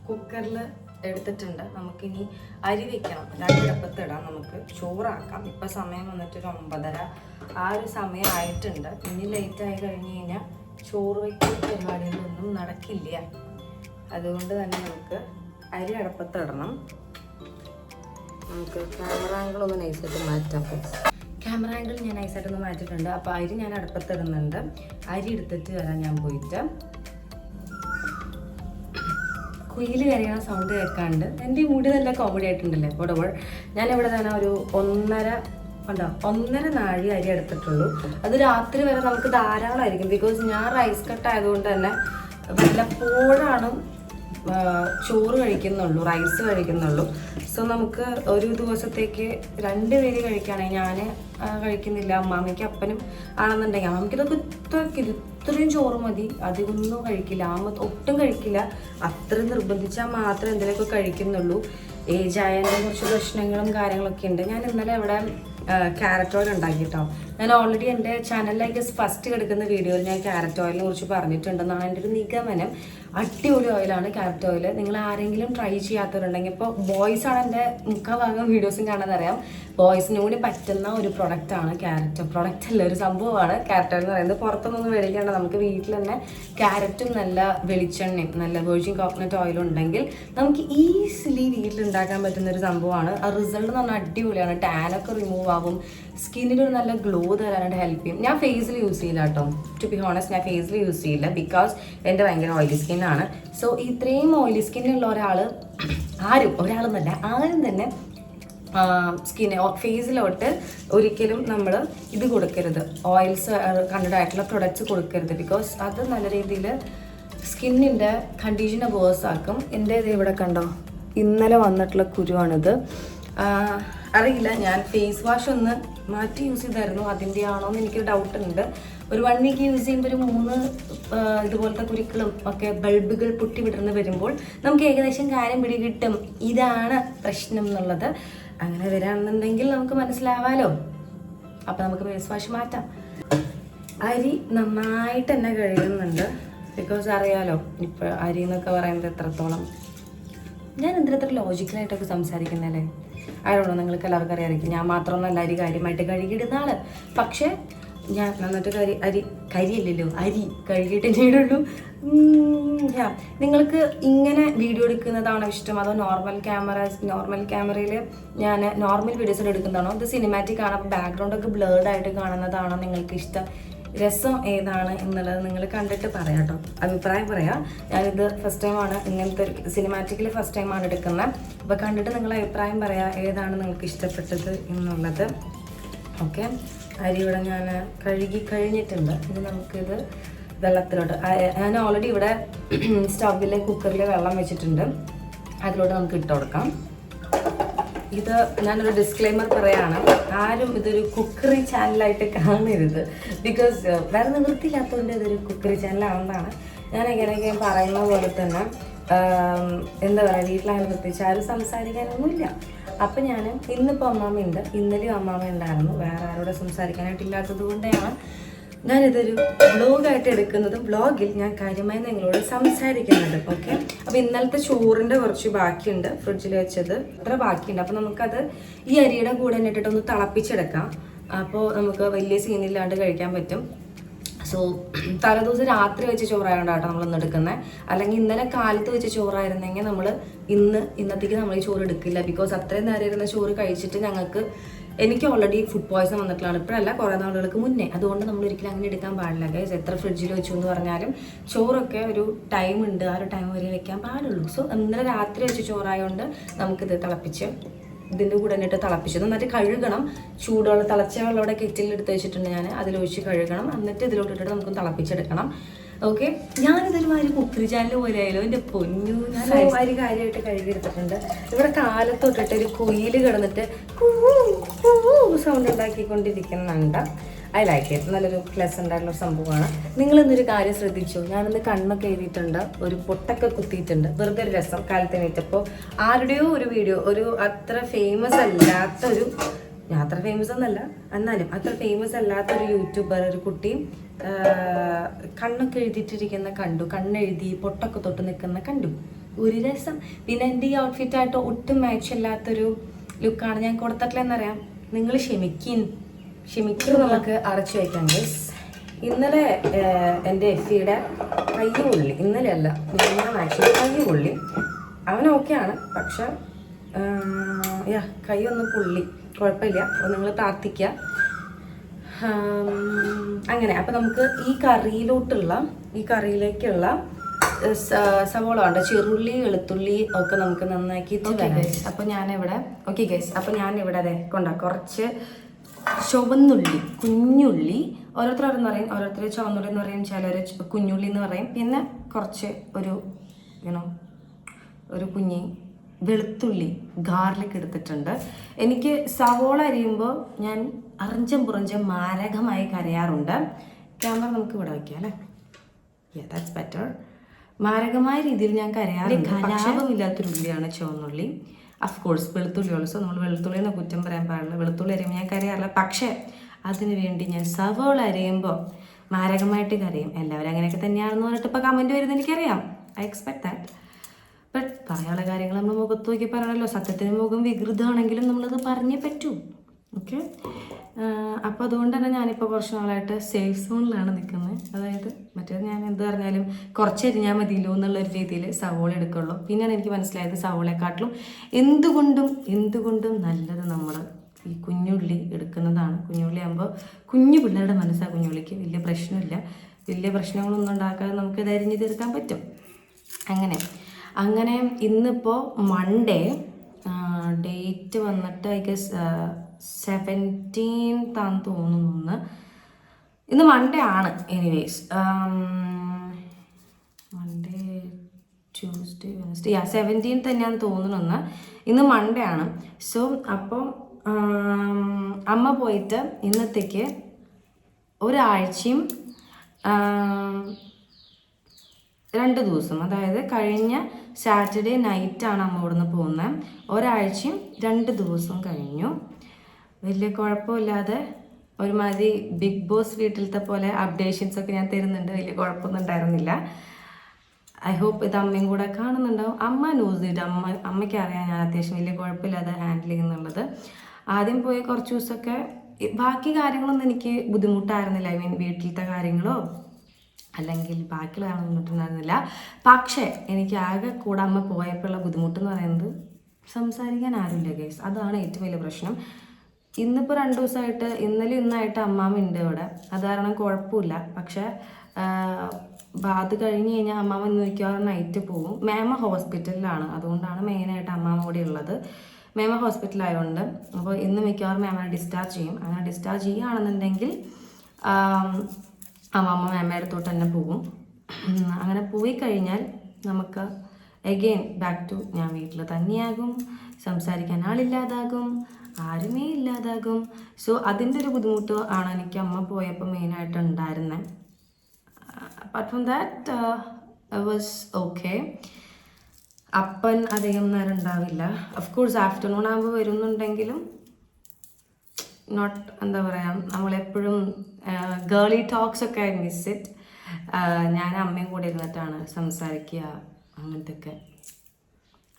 കുക്കറിൽ എടുത്തിട്ടുണ്ട്. നമുക്കിനി അരി വെക്കണം. രണ്ടടുപ്പത്തിടാം, നമുക്ക് ചോറാക്കാം. ഇപ്പം സമയം വന്നിട്ട് ഒരു 9:30 ആ ഒരു സമയം ആയിട്ടുണ്ട്. ഇനി ലേറ്റായി കഴിഞ്ഞ് കഴിഞ്ഞാൽ ചോറ് വയ്ക്കുന്ന പരിപാടികളൊന്നും നടക്കില്ല. അതുകൊണ്ട് തന്നെ നമുക്ക് അരി അടുപ്പത്തിടണം. നമുക്ക് ക്യാമറ ആംഗിൾ ഒന്ന് നൈസായിട്ട് മാറ്റാം. ക്യാമറ ആംഗിൾ ഞാൻ നൈസായിട്ടൊന്ന് മാറ്റിയിട്ടുണ്ട്. അപ്പോൾ അരി ഞാൻ അടുപ്പത്തിടുന്നുണ്ട്. അരി എടുത്തിട്ട് വരാൻ ഞാൻ പോയിട്ട്. കുയിൽ കരയണ സൗണ്ട് കേൾക്കാണ്ട് എൻ്റെ ഈ മുടി നല്ല കോമഡി ആയിട്ടുണ്ടല്ലേ ഒടവൾ. ഞാനിവിടെ തന്നെ ഒരു 1.5 നാഴി അരി എടുത്തിട്ടുള്ളൂ. അത് രാത്രി വരെ നമുക്ക് ധാരാളമായിരിക്കും. ബിക്കോസ് ഞാൻ റൈസ് കട്ട് ആയതുകൊണ്ട് തന്നെ വല്ലപ്പോഴാണ് ചോറ് കഴിക്കുന്നുള്ളൂ, റൈസ് കഴിക്കുന്നുള്ളൂ. സോ നമുക്ക് ഒരു ദിവസത്തേക്ക് 2 പേര് കഴിക്കുകയാണെങ്കിൽ ഞാൻ കഴിക്കുന്നില്ല, അമ്മാമ്മയ്ക്ക് അപ്പനും ആണെന്നുണ്ടെങ്കിൽ അമ്മയ്ക്ക് ഇത്രയും ചോറ് മതി, അധികമൊന്നും കഴിക്കില്ല. അമ്മ ഒട്ടും കഴിക്കില്ല. അത്ര നിർബന്ധിച്ചാൽ മാത്രമേ എന്തെങ്കിലുമൊക്കെ കഴിക്കുന്നുള്ളൂ. ഏജ് ആയതിൻ്റെ കുറച്ച് പ്രശ്നങ്ങളും കാര്യങ്ങളൊക്കെ ഉണ്ട്. ഞാൻ ഇന്നലെ ഇവിടെ ക്യാരറ്റ് ഓയിൽ ഉണ്ടാക്കി കേട്ടോ. ഞാൻ ഓൾറെഡി എൻ്റെ ചാനലിലേക്ക് ഫസ്റ്റ് കിടക്കുന്ന വീഡിയോയിൽ ഞാൻ ക്യാരറ്റ് ഓയിലിനെ കുറിച്ച് പറഞ്ഞിട്ടുണ്ടെന്നാണ് എൻ്റെ ഒരു നിഗമനം. അടിപൊളി ഓയിലാണ് ക്യാരറ്റ് ഓയിൽ. നിങ്ങൾ ആരെങ്കിലും ട്രൈ ചെയ്യാത്തവരുണ്ടെങ്കിൽ, ഇപ്പോൾ ബോയ്സാണ് എൻ്റെ മുക്കാഭാഗം വീഡിയോസും കാണാനറിയാം. ബോയ്സിനും കൂടി പറ്റുന്ന ഒരു പ്രൊഡക്റ്റാണ് ക്യാരറ്റ്. പ്രൊഡക്റ്റ് അല്ല, ഒരു സംഭവമാണ് ക്യാരറ്റ് ഓയിൽ എന്ന് പറയുന്നത്. പുറത്തൊന്നും മേടിക്കേണ്ട, നമുക്ക് വീട്ടിൽ തന്നെ ക്യാരറ്റും നല്ല വെളിച്ചെണ്ണയും നല്ല വെർജിൻ കോക്കനട്ട് ഓയിലും ഉണ്ടെങ്കിൽ നമുക്ക് ഈസിലി വീട്ടിലുണ്ടാക്കാൻ പറ്റുന്ന ഒരു സംഭവമാണ്. ആ റിസൾട്ട് എന്ന് പറഞ്ഞാൽ അടിപൊളിയാണ്. ടാനൊക്കെ റിമൂവ് ആവും, സ്കിന്നിനൊരു നല്ല ഗ്ലോ തരാനായിട്ട് ഹെൽപ്പ് ചെയ്യും. ഞാൻ ഫേസിൽ യൂസ് ചെയ്യില്ല കേട്ടോ, ടു ബി ഹോണസ്റ്റ്. ഞാൻ ഫേസിൽ യൂസ് ചെയ്യില്ല ബിക്കോസ് എൻ്റെ ഭയങ്കര ഓയിലി സ്കിന്നാണ്. സോ ഇത്രയും ഓയിലി സ്കിന്നുള്ള ഒരാളെന്നല്ല ആരും തന്നെ ഫേസിലോട്ട് ഒരിക്കലും നമ്മൾ ഇത് കൊടുക്കരുത്, ഓയിൽസ് കണ്ടഡ് ആയിട്ടുള്ള പ്രൊഡക്ട്സ് കൊടുക്കരുത്. ബിക്കോസ് അത് നല്ല രീതിയിൽ സ്കിന്നിൻ്റെ കണ്ടീഷനെ വേഴ്സ് ആക്കും. എൻ്റെ ഇത് ഇവിടെ കണ്ടോ, ഇന്നലെ വന്നിട്ടുള്ള കുരുവാണിത്. അറിയില്ല, ഞാൻ ഫേസ് വാഷ് ഒന്ന് മാറ്റി യൂസ് ചെയ്തായിരുന്നു, അതിൻ്റെ ആണോ എന്ന് എനിക്ക് ഡൗട്ട് ഉണ്ട്. ഒരു 1 വീക്ക് യൂസ് ചെയ്യുമ്പോൾ ഒരു 3 ഇതുപോലത്തെ കുരുക്കളും ഒക്കെ ബൾബുകൾ പൊട്ടി വിടർന്ന് വരുമ്പോൾ നമുക്ക് ഏകദേശം കാര്യം പിടികിട്ടും ഇതാണ് പ്രശ്നം എന്നുള്ളത്. അങ്ങനെ വരാണെന്നുണ്ടെങ്കിൽ നമുക്ക് മനസ്സിലാവാലോ. അപ്പം നമുക്ക് ഫേസ് വാഷ് മാറ്റാം. അരി നന്നായിട്ട് തന്നെ കഴുകുന്നുണ്ട്. ബിക്കോസ് അറിയാലോ ഇപ്പോൾ അരി എന്നൊക്കെ പറയുന്നത് എത്രത്തോളം, ഞാൻ എന്തിനത്ര ലോജിക്കലായിട്ടൊക്കെ സംസാരിക്കുന്നല്ലേ. ആരോടോ നിങ്ങൾക്ക് എല്ലാവർക്കും അറിയാമായിരിക്കും, ഞാൻ മാത്രമൊന്നല്ല അരി കാര്യമായിട്ട് കഴുകിയിടുന്ന ആള്. പക്ഷേ ഞാൻ നന്നിട്ട് കരിയില്ലല്ലോ, അരി കഴുകിയിട്ട് ഇടുള്ളൂ. നിങ്ങൾക്ക് ഇങ്ങനെ വീഡിയോ എടുക്കുന്നതാണോ ഇഷ്ടം, അതോ നോർമൽ ക്യാമറയിൽ ഞാൻ നോർമൽ വീഡിയോസിൽ എടുക്കുന്നതാണോ, ഇത് സിനിമാറ്റിക് ആണ് അപ്പോൾ ബാക്ക്ഗ്രൗണ്ടൊക്കെ ബ്ലേർഡ് ആയിട്ട് കാണുന്നതാണോ നിങ്ങൾക്ക് ഇഷ്ടം, രസം ഏതാണ് എന്നുള്ളത് നിങ്ങൾ കണ്ടിട്ട് പറയാം കേട്ടോ, അഭിപ്രായം പറയാം. ഞാനിത് ഫസ്റ്റ് ടൈമാണ് ഇങ്ങനത്തെ സിനിമാറ്റിക്കിൽ ഫസ്റ്റ് ടൈമാണ് എടുക്കുന്നത്. അപ്പോൾ കണ്ടിട്ട് നിങ്ങൾ അഭിപ്രായം പറയാം ഏതാണ് നിങ്ങൾക്ക് ഇഷ്ടപ്പെട്ടത് എന്നുള്ളത്. ഓക്കെ, അരി ഇവിടെ ഞാൻ കഴുകി കഴിഞ്ഞിട്ടുണ്ട്. ഇത് നമുക്കിത് വെള്ളത്തിലോട്ട്, ഞാൻ ഓൾറെഡി ഇവിടെ സ്റ്റൗവിൽ കുക്കറിൽ വെള്ളം വെച്ചിട്ടുണ്ട്, അതിലോട്ട് നമുക്ക് ഇട്ട് കൊടുക്കാം. ഇത് ഞാനൊരു ഡിസ്ക്ലെയിമർ പറയാണ്, ആരും ഇതൊരു കുക്കറി ചാനലായിട്ട് കാണരുത്. ബിക്കോസ് വേറെ നിവൃത്തിയില്ലാത്തതുകൊണ്ട് ഇതൊരു കുക്കറി ചാനലാണെന്നാണ് ഞാൻ എങ്ങനെയൊക്കെ പറയുന്ന പോലെ തന്നെ. എന്താ പറയുക, വീട്ടിലായാലും പ്രത്യേകിച്ച് ആരും സംസാരിക്കാനൊന്നുമില്ല. അപ്പം ഞാൻ ഇന്നിപ്പോൾ അമ്മാമ്മയുണ്ട്, ഇന്നലെയും അമ്മാമ്മ ഉണ്ടായിരുന്നു, വേറെ ആരോടെ സംസാരിക്കാനായിട്ടില്ലാത്തത് കൊണ്ടാണ് ഞാനിതൊരു വ്ളോഗായിട്ട് എടുക്കുന്നതും വ്ളോഗിൽ ഞാൻ കാര്യമായി നിങ്ങളോട് സംസാരിക്കുന്നുണ്ട്. ഓക്കെ, അപ്പോൾ ഇന്നലത്തെ ചോറിൻ്റെ കുറച്ച് ബാക്കിയുണ്ട് ഫ്രിഡ്ജിൽ വെച്ചത്, അത്ര ബാക്കിയുണ്ട്. അപ്പോൾ നമുക്കത് ഈ അരിയുടെ കൂടെ തന്നെ ഇട്ടിട്ടൊന്ന് തിളപ്പിച്ചെടുക്കാം. അപ്പോൾ നമുക്ക് വലിയ സീനില്ലാണ്ട് കഴിക്കാൻ പറ്റും. സോ തലേദിവസം രാത്രി വെച്ച ചോറായതുകൊണ്ടാട്ടോ നമ്മളിന്ന് എടുക്കുന്നത്. അല്ലെങ്കിൽ ഇന്നലെ കാലത്ത് വെച്ച ചോറായിരുന്നെങ്കിൽ നമ്മൾ ഇന്നത്തേക്ക് നമ്മൾ ഈ ചോറ് എടുക്കില്ല. ബിക്കോസ് അത്രയും നേരം ഇരുന്ന ചോറ് കഴിച്ചിട്ട് എനിക്ക് ഓൾറെഡി ഫുഡ് പോയ്സൺ വന്നിട്ടുള്ളതാണ്. ഇപ്പോഴല്ല, കുറേ നാളുകൾക്ക് മുന്നേ. അതുകൊണ്ട് നമ്മൾ ഒരിക്കലും അങ്ങനെ എടുക്കാൻ പാടില്ല ഗൈസ്. എത്ര ഫ്രിഡ്ജിൽ വെച്ചു എന്ന് പറഞ്ഞാലും ചോറൊക്കെ ഒരു ടൈം ഉണ്ട്, ആ ഒരു ടൈം വരെ വെക്കാൻ പാടുള്ളൂ. സോ ഇന്നലെ രാത്രി വെച്ച ചോറായതുകൊണ്ട് നമുക്കിത് തിളപ്പിച്ച് ഇതിൻ്റെ കൂടെ എന്നിട്ട് തിളപ്പിച്ചത് എന്നിട്ട് കഴുകണം. ചൂടുള്ള തിളച്ച വെള്ളം ഇവിടെ കെറ്റിൽ എടുത്ത് വെച്ചിട്ടുണ്ട് ഞാൻ, അതിലൊഴിച്ച് കഴുകണം. എന്നിട്ട് ഇതിലോട്ടിട്ട് നമുക്ക് തിളപ്പിച്ചെടുക്കണം. ഓക്കെ, ഞാനിതൊരു മാതിരി കുക്കറി ചാനൽ പോലെ ആയാലും എൻ്റെ പൊന്നു, ഞാൻ ഒരുമാതിരി കാര്യമായിട്ട് കഴുകിയെടുത്തിട്ടുണ്ട്. ഇവിടെ കാലത്തൊട്ടിട്ട് ഒരു കുയിൽ കിടന്നിട്ട് സൗണ്ട് ഉണ്ടാക്കിക്കൊണ്ടിരിക്കുന്നുണ്ട്. I like it. നല്ലൊരു പ്ലസൻ്റ് ആയിട്ടുള്ള സംഭവമാണ്. നിങ്ങളിന്നൊരു കാര്യം ശ്രദ്ധിച്ചു, ഞാനിന്ന് കണ്ണൊക്കെ എഴുതിയിട്ടുണ്ട്, ഒരു പൊട്ടൊക്കെ കുത്തിയിട്ടുണ്ട്, വെറുതെ ഒരു രസം കാലത്ത് എണീറ്റപ്പോൾ. ആരുടെയോ ഒരു വീഡിയോ, ഒരു അത്ര ഫേമസ് അല്ലാത്തൊരു, ഞാൻ അത്ര ഫേമസ് ഒന്നല്ല എന്നാലും അത്ര ഫേമസ് അല്ലാത്തൊരു യൂട്യൂബർ, ഒരു കുട്ടിയും കണ്ണൊക്കെ എഴുതിയിട്ടിരിക്കുന്ന കണ്ടു, കണ്ണെഴുതി പൊട്ടൊക്കെ തൊട്ട് നിൽക്കുന്ന കണ്ടു. ഒരു രസം. പിന്നെ എൻ്റെ ഈ ഔട്ട്ഫിറ്റായിട്ട് ഒട്ടും മാച്ച് അല്ലാത്തൊരു ലുക്കാണ് ഞാൻ കൊടുത്തിട്ടില്ലെന്നറിയാം. നിങ്ങൾ ക്ഷമിക്കും, നമുക്ക് അടച്ചു വയ്ക്കാം ഗൈസ്. ഇന്നലെ എൻ്റെ എഫിയുടെ കൈ പൊള്ളി, ഇന്നലെയല്ല ആക്ച്വലി കൈ പൊള്ളി. അവൻ ഓക്കെയാണ്, പക്ഷെ കൈ ഒന്ന് പൊള്ളി, കുഴപ്പമില്ല. അപ്പോൾ നിങ്ങൾ പ്രാർത്ഥിക്കുക. അങ്ങനെ അപ്പോൾ നമുക്ക് ഈ കറിയിലേക്കുള്ള സവോള ഉണ്ട്, ചെറുള്ളി വെളുത്തുള്ളി ഒക്കെ നമുക്ക് നന്നാക്കിയിട്ട് വരാം. അപ്പോൾ ഞാനിവിടെ അതെ കുറച്ച് ചുവന്നുള്ളി, കുഞ്ഞുള്ളി, ഓരോരുത്തരോടെന്ന് പറയും, ഓരോരുത്തർ ചുവന്നുള്ളി എന്ന് പറയും, ചിലർ കുഞ്ഞുള്ളി എന്ന് പറയും. പിന്നെ കുറച്ച് ഒരു കുഞ്ഞി വെളുത്തുള്ളി ഗാർലിക് എടുത്തിട്ടുണ്ട്. എനിക്ക് സവോള അരിയുമ്പോൾ ഞാൻ അറഞ്ചം മാരകമായി കരയാറുണ്ട്. ക്യാമറ നമുക്ക് ഇവിടെ വയ്ക്കാം അല്ലേ, ദാറ്റ്സ് ബെറ്റർ. മാരകമായ രീതിയിൽ ഞാൻ കരയാറുണ്ട്. ലാഭമില്ലാത്തൊരു ഉള്ളിയാണ് ചുവന്നുള്ളി. അഫ്കോഴ്സ് വെളുത്തുള്ളി ഓൾസോ, നമ്മൾ വെളുത്തുള്ളിനെ കുറ്റം പറയാൻ പാടില്ല. വെളുത്തുള്ളി അരിയുമ്പോൾ ഞാൻ കരയാറില്ല, പക്ഷേ അതിന് വേണ്ടി ഞാൻ സവോള അരിയുമ്പോൾ മാരകമായിട്ട് കരയും. എല്ലാവരും അങ്ങനെയൊക്കെ തന്നെയാണെന്ന് പറഞ്ഞിട്ട് ഇപ്പോൾ കമൻറ്റ് വരുന്നത് എനിക്കറിയാം, ഐ എക്സ്പെക്ട് ദാറ്റ്. ബട്ട് പറയാനുള്ള കാര്യങ്ങൾ നമ്മൾ മുഖത്ത് നോക്കി പറയണമല്ലോ. സത്യത്തിന് മുഖം വികൃതമാണെങ്കിലും നമ്മളത് പറഞ്ഞേ പറ്റൂ. ഓക്കെ, അപ്പോൾ അതുകൊണ്ട് തന്നെ ഞാനിപ്പോൾ കുറച്ച് നാളായിട്ട് സേഫ് സോണിലാണ് നിൽക്കുന്നത്. അതായത് മറ്റേത് ഞാൻ എന്ത് പറഞ്ഞാലും കുറച്ച് അരിഞ്ഞാൽ മതിയല്ലോ എന്നുള്ളൊരു രീതിയിൽ സവോള എടുക്കുള്ളൂ. പിന്നെയാണ് എനിക്ക് മനസ്സിലായത് സവോളയെക്കാട്ടിലും എന്തുകൊണ്ടും നല്ലത് നമ്മൾ ഈ കുഞ്ഞുള്ളി എടുക്കുന്നതാണ്. കുഞ്ഞുള്ളി ആകുമ്പോൾ കുഞ്ഞു പിള്ളേരുടെ മനസ്സാണ് കുഞ്ഞുള്ളിക്ക്, വലിയ പ്രശ്നമില്ല. വലിയ പ്രശ്നങ്ങളൊന്നും ഉണ്ടാക്കാതെ നമുക്ക് ഇത് അരിഞ്ഞ് തീർക്കാൻ പറ്റും. അങ്ങനെ ഇന്നിപ്പോൾ മൺഡേ ഡേറ്റ് വന്നിട്ട് ഐ ഗസ് 17th ആണെന്ന് തോന്നുന്നു. ഇന്ന് മൺഡേ ആണ്. Anyways Monday, Tuesday, Wednesday, 17th തന്നെയാണെന്ന് തോന്നുന്നു. ഇന്ന് മൺഡേ ആണ്. സോ അപ്പം അമ്മ പോയിട്ട് ഇന്നത്തേക്ക് ഒരാഴ്ചയും 2 ദിവസം, അതായത് കഴിഞ്ഞ സാറ്റർഡേ നൈറ്റാണ് അമ്മ ഇവിടുന്ന് പോകുന്നത്. ഒരാഴ്ചയും 2 ദിവസം കഴിഞ്ഞു. വലിയ കുഴപ്പമില്ലാതെ ഒരുമാതിരി ബിഗ് ബോസ് വീട്ടിലത്തെ പോലെ അപ്ഡേഷൻസ് ഒക്കെ ഞാൻ തരുന്നുണ്ട്. വലിയ കുഴപ്പമൊന്നും ഉണ്ടായിരുന്നില്ല. ഐ ഹോപ്പ് ഇത് അമ്മയും കൂടെ കാണുന്നുണ്ടാവും. അമ്മ ന്യൂസ് ചെയ്ത് അമ്മയ്ക്ക് അറിയാം ഞാൻ അത്യാവശ്യം വലിയ കുഴപ്പമില്ലാതെ ഹാൻഡിൽ ചെയ്യുന്നുള്ളത്. ആദ്യം പോയ കുറച്ച് ദിവസമൊക്കെ ബാക്കി കാര്യങ്ങളൊന്നും എനിക്ക് ബുദ്ധിമുട്ടായിരുന്നില്ല. ഐ മീൻ വീട്ടിലത്തെ കാര്യങ്ങളോ അല്ലെങ്കിൽ ബാക്കിയുള്ള കാര്യങ്ങളൊന്നും ബുദ്ധിമുട്ടുണ്ടായിരുന്നില്ല. പക്ഷേ എനിക്ക് ആകെ കൂടെ അമ്മ പോയപ്പോഴുള്ള ബുദ്ധിമുട്ടെന്ന് പറയുന്നത് സംസാരിക്കാൻ ആരുമില്ല ഗൈസ്. അതാണ് ഏറ്റവും വലിയ പ്രശ്നം. ഇന്നിപ്പോൾ 2 ദിവസമായിട്ട്, ഇന്നായിട്ട് അമ്മാമ്മ ഉണ്ട് ഇവിടെ. അത് കാരണം കുഴപ്പമില്ല. പക്ഷേ അത് കഴിഞ്ഞ് കഴിഞ്ഞാൽ അമ്മാമ്മ മിക്കവാറും നൈറ്റ് പോകും. മേമ ഹോസ്പിറ്റലിലാണ്, അതുകൊണ്ടാണ് മെയിനായിട്ട് അമ്മാമ്മ കൂടെ ഉള്ളത്. മേമ ഹോസ്പിറ്റലായതുകൊണ്ട് അപ്പോൾ ഇന്ന് മിക്കവാറും മേമനെ ഡിസ്ചാർജ് ചെയ്യും. അങ്ങനെ ഡിസ്ചാർജ് ചെയ്യുകയാണെന്നുണ്ടെങ്കിൽ അമ്മാമ്മ മേമയുടെ അടുത്തോട്ട് തന്നെ പോകും. അങ്ങനെ പോയി കഴിഞ്ഞാൽ നമുക്ക് എഗെയിൻ ബാക്ക് ടു ഞാൻ വീട്ടിൽ തന്നെയാകും. സംസാരിക്കാൻ ആളില്ലാതാകും, ആരുമേ ഇല്ലാതാകും. സോ അതിൻ്റെ ഒരു ബുദ്ധിമുട്ട് ആണ് എനിക്ക് അമ്മ പോയപ്പോൾ മെയിനായിട്ട് ഉണ്ടായിരുന്നത്. Apart from that I was okay. അപ്പൻ അധികം നേരം ഉണ്ടാവില്ല. ഓഫ് കോഴ്സ് ആഫ്റ്റർനൂൺ ആകുമ്പോൾ വരുന്നുണ്ടെങ്കിലും നോട്ട്, എന്താ പറയുക, നമ്മളെപ്പോഴും ഗേളി ടോക്സ് ഒക്കെ ഐ മിസ് ഇറ്റ്. ഞാൻ അമ്മയും കൂടെ ഇരുന്നിട്ടാണ് സംസാരിക്കുക, അങ്ങനത്തെ ഒക്കെ.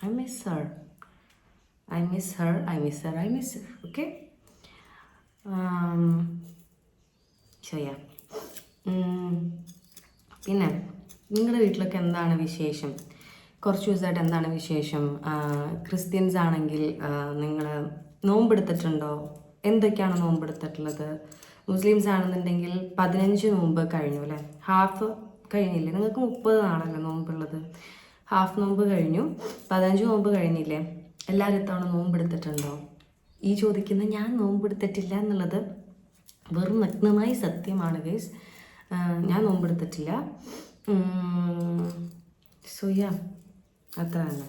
I miss Har. ഓക്കെ. ശരിയാ. പിന്നെ നിങ്ങളുടെ വീട്ടിലൊക്കെ എന്താണ് വിശേഷം? കുറച്ച് ദിവസമായിട്ട് എന്താണ് വിശേഷം? ക്രിസ്ത്യൻസ് ആണെങ്കിൽ നിങ്ങൾ നോമ്പെടുത്തിട്ടുണ്ടോ? എന്തൊക്കെയാണ് നോമ്പെടുത്തിട്ടുള്ളത്? മുസ്ലിംസ് ആണെന്നുണ്ടെങ്കിൽ 15 നോമ്പ് കഴിഞ്ഞു അല്ലേ? ഹാഫ് കഴിഞ്ഞില്ലേ? നിങ്ങൾക്ക് 30 നാളല്ലേ നോമ്പുള്ളത്. ഹാഫ് നോമ്പ് കഴിഞ്ഞു, 15 നോമ്പ് കഴിഞ്ഞില്ലേ? എല്ലാവരും ഇത്തവണ നോമ്പെടുത്തിട്ടുണ്ടോ? ഈ ചോദിക്കുന്ന ഞാൻ നോമ്പെടുത്തിട്ടില്ല എന്നുള്ളത് വെറും നഗ്നമായ സത്യമാണ് ഗൈസ്. ഞാൻ നോമ്പെടുത്തിട്ടില്ല. സോയാ അത്ര തന്നെ.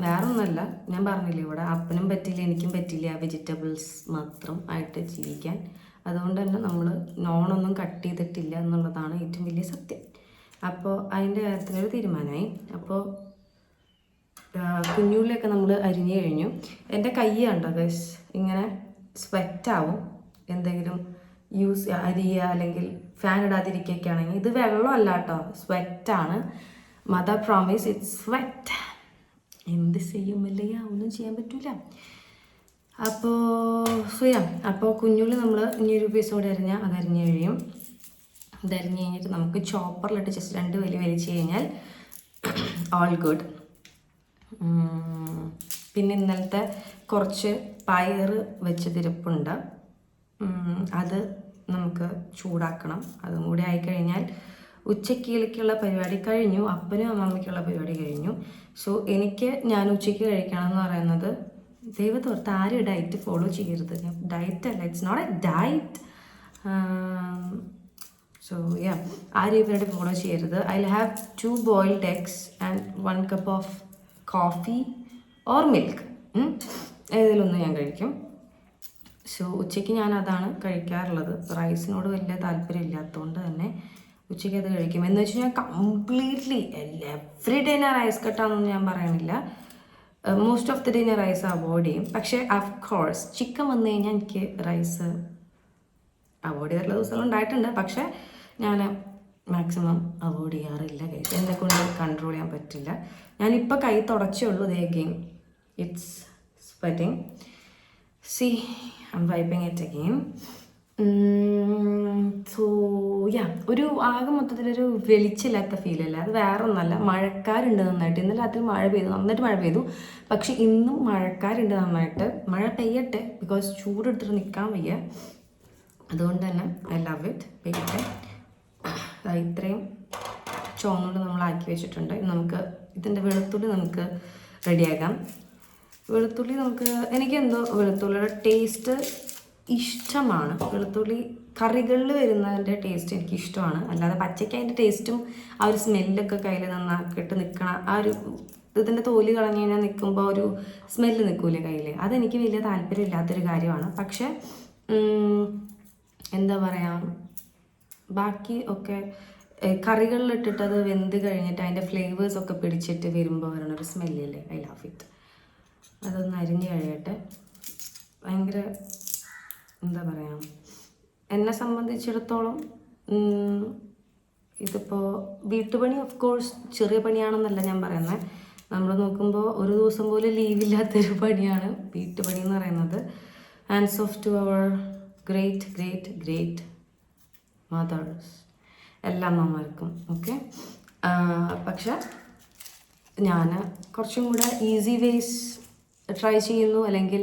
വേറെ ഒന്നുമല്ല, ഞാൻ പറഞ്ഞില്ലേ ഇവിടെ അപ്പനും പറ്റില്ല എനിക്കും പറ്റില്ല വെജിറ്റബിൾസ് മാത്രം ആയിട്ട് ജീവിക്കാൻ. അതുകൊണ്ട് തന്നെ നമ്മൾ നോണൊന്നും കട്ട് ചെയ്തിട്ടില്ല എന്നുള്ളതാണ് ഏറ്റവും വലിയ സത്യം. അപ്പോൾ അതിൻ്റെ കാര്യത്തിലൊരു തീരുമാനമായി. അപ്പോൾ കുഞ്ഞുള്ളിയൊക്കെ നമ്മൾ അരിഞ്ഞു കഴിഞ്ഞു. എൻ്റെ കൈ കണ്ടോ ഗൈസ്, ഇങ്ങനെ സ്വെറ്റാവും എന്തെങ്കിലും അരിയുക അല്ലെങ്കിൽ ഫാൻ ഇടാതിരിക്കുകയൊക്കെ ആണെങ്കിൽ. ഇത് വെള്ളമല്ല കേട്ടോ, സ്വെറ്റാണ്. Mother promise it's sweat. എന്ത് ചെയ്യുമല്ലേ, ഒന്നും ചെയ്യാൻ പറ്റില്ല. അപ്പോൾ കുഞ്ഞുള്ളി നമ്മൾ ഇനിയൊരു പീസോടെ അരിഞ്ഞാൽ അത് അരിഞ്ഞ് കഴിയും. ഇതരിഞ്ഞ് കഴിഞ്ഞിട്ട് നമുക്ക് ചോപ്പറിലിട്ട് ജസ്റ്റ് 2 വലി വലിച്ച് കഴിഞ്ഞാൽ ഓൾ ഗുഡ്. പിന്നെ ഇന്നലത്തെ കുറച്ച് പയർ വെച്ചതിരിപ്പുണ്ട്, അത് നമുക്ക് ചൂടാക്കണം. അതും കൂടി ആയിക്കഴിഞ്ഞാൽ ഉച്ചക്കിലേക്കുള്ള പരിപാടി കഴിഞ്ഞു. അപ്പനും അമ്മമ്മയ്ക്കുള്ള പരിപാടി കഴിഞ്ഞു. സോ ഞാൻ ഉച്ചയ്ക്ക് കഴിക്കണം എന്ന് പറയുന്നത്, ദൈവത്തോർത്ത് ആരും ഡയറ്റ് ഫോളോ ചെയ്യരുത്. ഡയറ്റ് അല്ല, it's not a diet. So ആരും ഇവരുടെ ഫോളോ ചെയ്യരുത്. I will have 2 boiled eggs and 1 cup of coffee or milk. ഏതിലൊന്നും ഞാൻ കഴിക്കും. സോ ഉച്ചയ്ക്ക് ഞാൻ അതാണ് കഴിക്കാറുള്ളത്. റൈസിനോട് വലിയ താല്പര്യം ഇല്ലാത്തതുകൊണ്ട് തന്നെ ഉച്ചയ്ക്ക് അത് കഴിക്കും. എന്ന് വെച്ച് കഴിഞ്ഞാൽ കംപ്ലീറ്റ്ലി എവറി ഡേ ഞാൻ റൈസ് കട്ടാണെന്നൊന്നും ഞാൻ പറയണില്ല. മോസ്റ്റ് ഓഫ് ദി ഡേ ഞാൻ റൈസ് അവോയ്ഡ് ചെയ്യും. പക്ഷേ ഓഫ് കോഴ്സ് ചിക്കൻ വന്നു കഴിഞ്ഞാൽ എനിക്ക് റൈസ് അവോയ്ഡ് ചെയ്തിട്ടുള്ള ദിവസങ്ങൾ ഉണ്ടായിട്ടുണ്ട്. പക്ഷേ ഞാൻ മാക്സിമം അവോയ്ഡ് ചെയ്യാറില്ല ഗൈസ്. എന്നെ കൊണ്ട് കൺട്രോൾ ചെയ്യാൻ പറ്റില്ല. ഞാനിപ്പോൾ കൈ തുടച്ചേ ഉള്ളൂ. ദേ again it's sweating. See I am wiping it again. So ഒരു ആകെ മൊത്തത്തിലൊരു വെളിച്ചില്ലാത്ത ഫീലല്ല. അത് വേറെ ഒന്നല്ല, മഴക്കാരുണ്ട് നന്നായിട്ട്. ഇന്നലെ രാത്രി മഴ പെയ്തു, നന്നായിട്ട് മഴ പെയ്തു. പക്ഷെ ഇന്നും മഴക്കാരുണ്ട് നന്നായിട്ട്. മഴ പെയ്യട്ടെ, ബിക്കോസ് ചൂടെടുത്തിട്ട് നിൽക്കാൻ വയ്യ. അതുകൊണ്ട് തന്നെ ഐ ലവ് ഇറ്റ്. പെയ്യട്ടെ. ഇത്രയും ചോന്നുകൊണ്ട് നമ്മൾ ആക്കി വെച്ചിട്ടുണ്ട്. നമുക്ക് ഇതിൻ്റെ വെളുത്തുള്ളി നമുക്ക് റെഡിയാക്കാം. വെളുത്തുള്ളി എനിക്കെന്തോ വെളുത്തുള്ളിയുടെ ടേസ്റ്റ് ഇഷ്ടമാണ്. വെളുത്തുള്ളി കറികളിൽ വരുന്നതിൻ്റെ ടേസ്റ്റ് എനിക്ക് ഇഷ്ടമാണ്. അല്ലാതെ പച്ചയ്ക്ക് അതിൻ്റെ ടേസ്റ്റും ആ ഒരു സ്മെല്ലൊക്കെ കയ്യിൽ നന്നാക്കിയിട്ട് നിൽക്കണം. ആ ഒരു ഇതിൻ്റെ തോല് കളഞ്ഞു കഴിഞ്ഞാൽ നിൽക്കുമ്പോൾ ഒരു സ്മെല്ല് നിൽക്കൂലേ കയ്യിൽ, അതെനിക്ക് വലിയ താല്പര്യമില്ലാത്തൊരു കാര്യമാണ്. പക്ഷേ എന്താ പറയുക, ബാക്കി ഒക്കെ കറികളിലിട്ടിട്ട് അത് വെന്ത് കഴിഞ്ഞിട്ട് അതിൻ്റെ ഫ്ലേവേഴ്സൊക്കെ പിടിച്ചിട്ട് വരുമ്പോൾ വരണൊരു സ്മെല്ലില്ലേ, ഐ ലവ് ഇറ്റ്. അതൊന്ന് അരിഞ്ഞ് കഴിയട്ടെ. ഭയങ്കര എന്താ പറയുക, എന്നെ സംബന്ധിച്ചിടത്തോളം ഇതിപ്പോൾ വീട്ടുപണി ഓഫ് കോഴ്സ് ചെറിയ പണിയാണെന്നല്ല ഞാൻ പറയുന്നത്. നമ്മൾ നോക്കുമ്പോൾ ഒരു ദിവസം പോലും ലീവില്ലാത്തൊരു പണിയാണ് വീട്ടുപണി എന്ന് പറയുന്നത്. Hands off to our great great great mothers, എല്ലാ അമ്മമാർക്കും. ഓക്കെ, പക്ഷെ ഞാൻ കുറച്ചും കൂടെ ഈസി വേസ് ട്രൈ ചെയ്യുന്നു, അല്ലെങ്കിൽ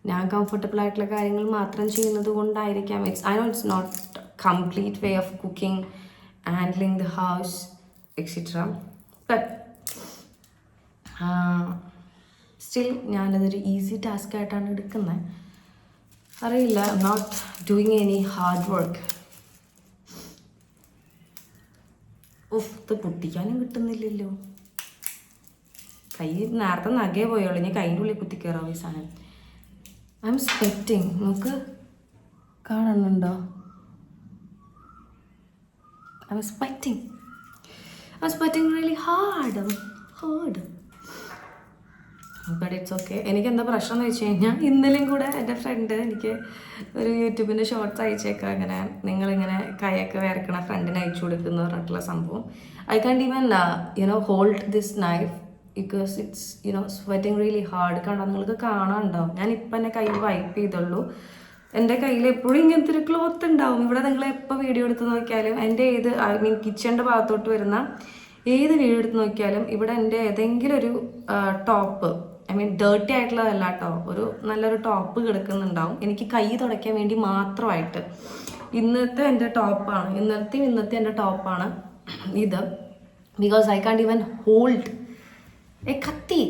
ഞാൻ കംഫർട്ടബിൾ ആയിട്ടുള്ള കാര്യങ്ങൾ മാത്രം ചെയ്യുന്നത് കൊണ്ടായിരിക്കാം. I know it's not complete way of cooking, handling the house etcetera, but still ഞാനതൊരു ഈസി ടാസ്ക് ആയിട്ടാണ് എടുക്കുന്നത്. അറിയില്ല, not doing any hard work. ഇത് പൊട്ടിക്കാനും കിട്ടുന്നില്ലല്ലോ. കൈ നേരത്തെ നഗേ പോയുള്ളൂ, ഇനി കൈൻ്റെ ഉള്ളിൽ കുത്തിക്കയറാം ഈ സാധനം. ഐ എം സ്പെക്റ്റിങ്, നമുക്ക് കാണുന്നുണ്ടോ? ഐ എം സ്പെക്റ്റിങ് really hard. But it's okay. എനിക്ക് എന്താ പ്രശ്നം എന്ന് വെച്ച് കഴിഞ്ഞാൽ, ഇന്നലെയും കൂടെ എൻ്റെ ഫ്രണ്ട് എനിക്ക് ഒരു യൂട്യൂബിൻ്റെ ഷോർട്സ് അയച്ചേക്കാം, അങ്ങനെ നിങ്ങളിങ്ങനെ കൈയൊക്കെ വരക്കണ ഫ്രണ്ടിന് അയച്ചു കൊടുക്കുന്ന പറഞ്ഞിട്ടുള്ള സംഭവം. I can't even hold this knife because it's sweating really hard. കണ്ടോ, നിങ്ങൾക്ക് കാണാനുണ്ടാവും. ഞാൻ ഇപ്പം എൻ്റെ കൈ വൈപ്പ് ചെയ്തുള്ളൂ. എൻ്റെ കയ്യിൽ എപ്പോഴും ഇങ്ങനത്തെ ഒരു ക്ലോത്ത് ഉണ്ടാവും. ഇവിടെ നിങ്ങൾ എപ്പോൾ വീഡിയോ എടുത്ത് നോക്കിയാലും എൻ്റെ കിച്ചണിൻ്റെ ഭാഗത്തോട്ട് വരുന്ന ഏത് വീഡിയോ എടുത്ത് നോക്കിയാലും ഇവിടെ എൻ്റെ ഏതെങ്കിലും ഒരു ടോപ്പ്, ഡേർട്ടി ആയിട്ടുള്ളതല്ല കേട്ടോ, ഒരു നല്ലൊരു ടോപ്പ് കിടക്കുന്നുണ്ടാവും. എനിക്ക് കൈ തുടയ്ക്കാൻ വേണ്ടി മാത്രമായിട്ട്. ഇന്നത്തെ എൻ്റെ ടോപ്പാണ്, ഇന്നത്തെ എൻ്റെ ടോപ്പാണ് ഇത്. Because I can't even hold A കത്തി.